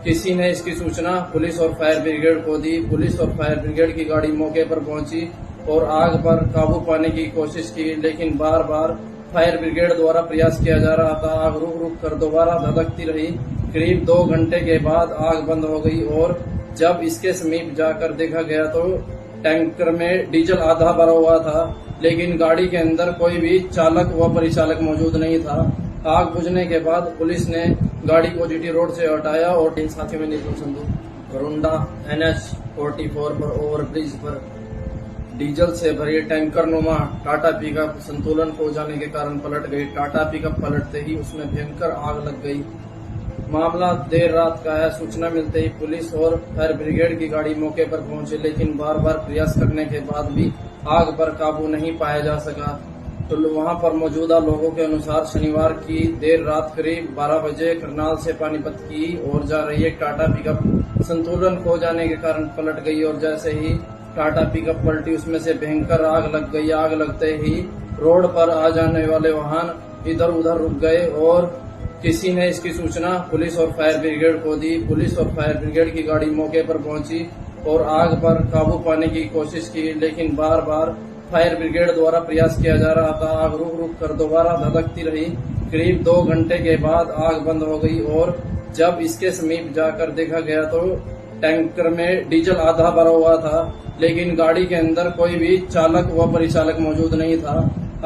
किसी ने इसकी सूचना पुलिस और फायर ब्रिगेड को दी। पुलिस और फायर ब्रिगेड की गाड़ी मौके पर पहुंची और आग पर काबू पाने की कोशिश की, लेकिन बार बार फायर ब्रिगेड द्वारा प्रयास किया जा रहा था। आग रुक रुक कर दोबारा धधकती रही। करीब 2 घंटे के बाद आग बंद हो गई और जब इसके समीप जाकर देखा गया तो टैंकर में डीजल आधा भरा हुआ था, लेकिन गाड़ी के अंदर कोई भी चालक व परिचालक मौजूद नहीं था। आग बुझने के बाद पुलिस ने गाड़ी को जीटी रोड से हटाया और 3 साथियों में निपुण संधू वरुंडा NH 44 पर ओवरब्रिज पर डीजल से भरी टैंकर नुमा टाटा पिकअप संतुलन खो जाने के कारण पलट गई। टाटा पिकअप पलटते ही उसमें भयंकर आग लग गई। मामला देर रात का है। सूचना मिलते ही पुलिस और फायर ब्रिगेड की गाड़ी मौके पर पहुंची, लेकिन बार बार प्रयास करने के बाद भी आग पर काबू नहीं पाया जा सका। तो वहां पर मौजूदा लोगों के अनुसार शनिवार की देर रात करीब 12 बजे करनाल से पानीपत की ओर जा रही एक टाटा पिकअप संतुलन खो जाने के कारण पलट गई और जैसे ही टाटा पिकअप पलटी उसमें से भयंकर आग लग गई। आग लगते ही रोड पर आ जाने वाले वाहन इधर उधर रुक गए और किसी ने इसकी सूचना पुलिस और फायर ब्रिगेड को दी। पुलिस और फायर ब्रिगेड की गाड़ी मौके पर पहुंची और आग पर काबू पाने की कोशिश की, लेकिन बार बार फायर ब्रिगेड द्वारा प्रयास किया जा रहा था। आग रुक रुक कर दोबारा धधकती रही। करीब 2 घंटे के बाद आग बंद हो गई और जब इसके समीप जाकर देखा गया तो टैंकर में डीजल आधा भरा हुआ था, लेकिन गाड़ी के अंदर कोई भी चालक व परिचालक मौजूद नहीं था।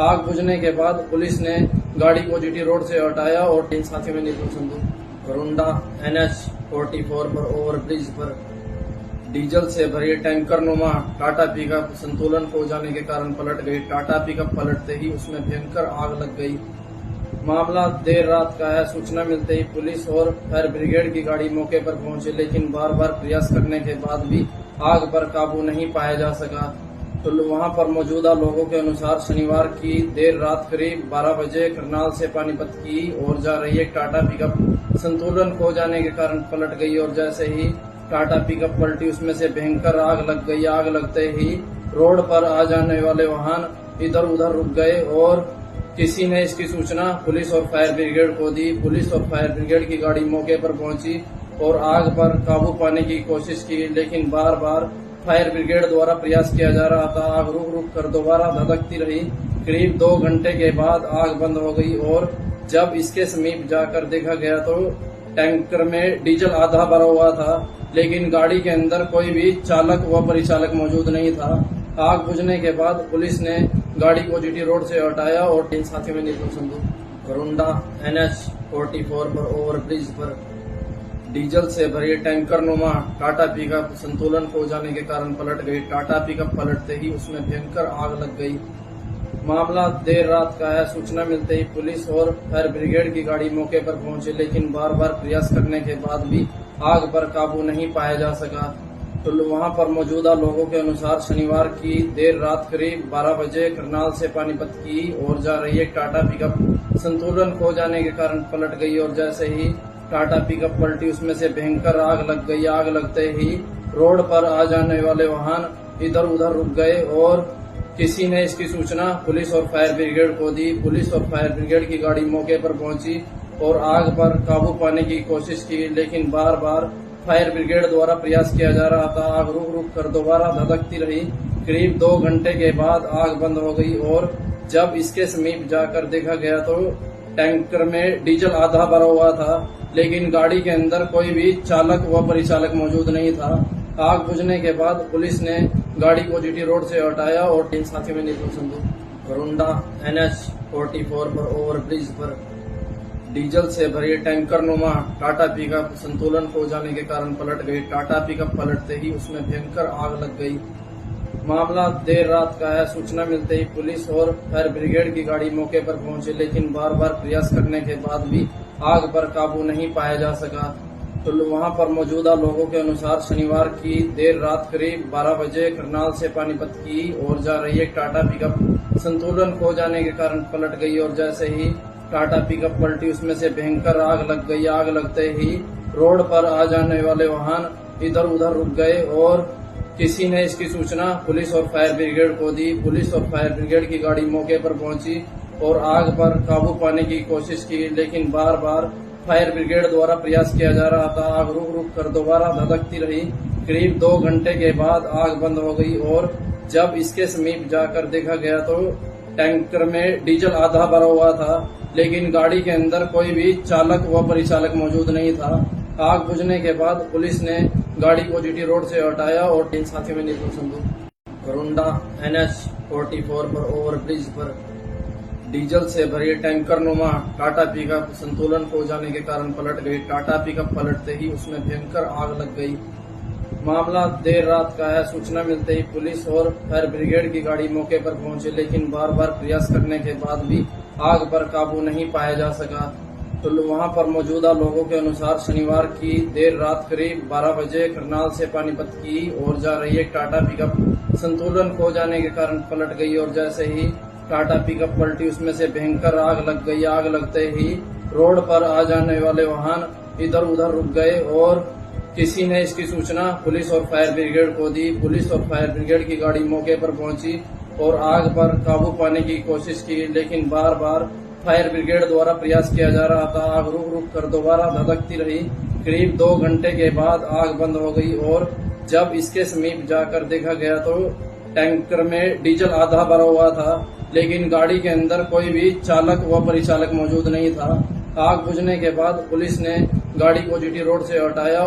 आग बुझने के बाद पुलिस ने गाड़ी को जीटी रोड से हटाया और 3 साथियों में निपुण संधू वरुंडा NH 44 पर ओवरब्रिज पर डीजल से भरी टैंकर नुमा टाटा पिकअप संतुलन खो जाने के कारण पलट गई। टाटा पिकअप पलटते ही उसमें भयंकर आग लग गई। मामला देर रात का है। सूचना मिलते ही पुलिस और फायर ब्रिगेड की गाड़ी मौके पर पहुंची, लेकिन बार बार प्रयास करने के बाद भी आग पर काबू नहीं पाया जा सका। तो वहां पर मौजूदा लोगों के अनुसार शनिवार की देर रात करीब 12 बजे करनाल से पानीपत की ओर जा रही एक टाटा पिकअप संतुलन खो जाने के कारण पलट गई और जैसे ही टाटा पिकअप पलटी उसमें से भयंकर आग लग गई। आग लगते ही रोड पर आ जाने वाले वाहन इधर उधर रुक गए और किसी ने इसकी सूचना पुलिस और फायर ब्रिगेड को दी। पुलिस और फायर ब्रिगेड की गाड़ी मौके पर पहुंची और आग पर काबू पाने की कोशिश की, लेकिन बार बार फायर ब्रिगेड द्वारा प्रयास किया जा रहा था। आग रुक रुक कर दोबारा धधकती रही। करीब 2 घंटे के बाद आग बंद हो गई और जब इसके समीप जाकर देखा गया तो टैंकर में डीजल आधा भरा हुआ था, लेकिन गाड़ी के अंदर कोई भी चालक व परिचालक मौजूद नहीं था। आग बुझने के बाद पुलिस ने गाड़ी को जीटी रोड से हटाया और 3 साथियों में निपुण संधू वरुंडा NH 44 पर ओवरब्रिज पर डीजल से भरी टैंकर नुमा टाटा पिकअप संतुलन खो जाने के कारण पलट गई। टाटा पिकअप पलटते ही उसमें भयंकर आग लग गई। मामला देर रात का है। सूचना मिलते ही पुलिस और फायर ब्रिगेड की गाड़ी मौके पर पहुंची, लेकिन बार बार प्रयास करने के बाद भी आग पर काबू नहीं पाया जा सका। तो वहां पर मौजूदा लोगों के अनुसार शनिवार की देर रात करीब 12 बजे करनाल से पानीपत की ओर जा रही एक टाटा पिकअप संतुलन खो जाने के कारण पलट गई और जैसे ही टाटा पिकअप पलटी उसमें से भयंकर आग लग गई। आग लगते ही रोड पर आ जाने वाले वाहन इधर उधर रुक गए और किसी ने इसकी सूचना पुलिस और फायर ब्रिगेड को दी। पुलिस और फायर ब्रिगेड की गाड़ी मौके पर पहुंची और आग पर काबू पाने की कोशिश की, लेकिन बार बार फायर ब्रिगेड द्वारा प्रयास किया जा रहा था। आग रुक रुक कर दोबारा धधकती रही। करीब 2 घंटे के बाद आग बंद हो गई और जब इसके समीप जाकर देखा गया तो टैंकर में डीजल आधा भरा हुआ था, लेकिन गाड़ी के अंदर कोई भी चालक व परिचालक मौजूद नहीं था। आग बुझने के बाद पुलिस ने गाड़ी को जीटी रोड से हटाया और 3 साथियों में निपुण संधू वरुंडा NH 44 पर ओवरब्रिज पर डीजल से भरी टैंकर नुमा टाटा पिकअप संतुलन खो जाने के कारण पलट गई। टाटा पिकअप पलटते ही उसमें भयंकर आग लग गई। मामला देर रात का है। सूचना मिलते ही पुलिस और फायर ब्रिगेड की गाड़ी मौके पर पहुंची, लेकिन बार बार प्रयास करने के बाद भी आग पर काबू नहीं पाया जा सका। तो वहां पर मौजूदा लोगों के अनुसार शनिवार की देर रात करीब 12 बजे करनाल से पानीपत की ओर जा रही एक टाटा पिकअप संतुलन खो जाने के कारण पलट गई और जैसे ही टाटा पिकअप पलटी उसमें से भयंकर आग लग गई। आग लगते ही रोड पर आ जाने वाले वाहन इधर उधर रुक गए और किसी ने इसकी सूचना पुलिस और फायर ब्रिगेड को दी। पुलिस और फायर ब्रिगेड की गाड़ी मौके पर पहुंची और आग पर काबू पाने की कोशिश की, लेकिन बार बार फायर ब्रिगेड द्वारा प्रयास किया जा रहा था। आग रुक रुक कर दोबारा धधकती रही। करीब 2 घंटे के बाद आग बंद हो गई और जब इसके समीप जाकर देखा गया तो टैंकर में डीजल आधा भरा हुआ था, लेकिन गाड़ी के अंदर कोई भी चालक व परिचालक मौजूद नहीं था। आग बुझने के बाद पुलिस ने गाड़ी को जीटी रोड से हटाया और 3 साथियों में निपुण संधू घरुंडा NH-44 पर ओवरब्रिज पर डीजल से भरी टैंकर नुमा टाटा पिकअप संतुलन खो जाने के कारण पलट गई। टाटा पिकअप पलटते ही उसमें भयंकर आग लग गई। मामला देर रात का है। सूचना मिलते ही पुलिस और फायर ब्रिगेड की गाड़ी मौके पर पहुंची, लेकिन बार बार प्रयास करने के बाद भी आग पर काबू नहीं पाया जा सका। तो वहां पर मौजूदा लोगों के अनुसार शनिवार की देर रात करीब 12 बजे करनाल से पानीपत की ओर जा रही एक टाटा पिकअप संतुलन खो जाने के कारण पलट गई और जैसे ही टाटा पिकअप पलटी उसमें से भयंकर आग लग गई। आग लगते ही रोड पर आ जाने वाले वाहन इधर उधर रुक गए और किसी ने इसकी सूचना पुलिस और फायर ब्रिगेड को दी। पुलिस और फायर ब्रिगेड की गाड़ी मौके पर पहुंची और आग पर काबू पाने की कोशिश की, लेकिन बार बार फायर ब्रिगेड द्वारा प्रयास किया जा रहा था। आग रुक रुक कर दोबारा धधकती रही। करीब 2 घंटे के बाद आग बंद हो गई और जब इसके समीप जाकर देखा गया तो टैंकर में डीजल आधा भरा हुआ था, लेकिन गाड़ी के अंदर कोई भी चालक व परिचालक मौजूद नहीं था। आग बुझने के बाद पुलिस ने गाड़ी को जीटी रोड से हटाया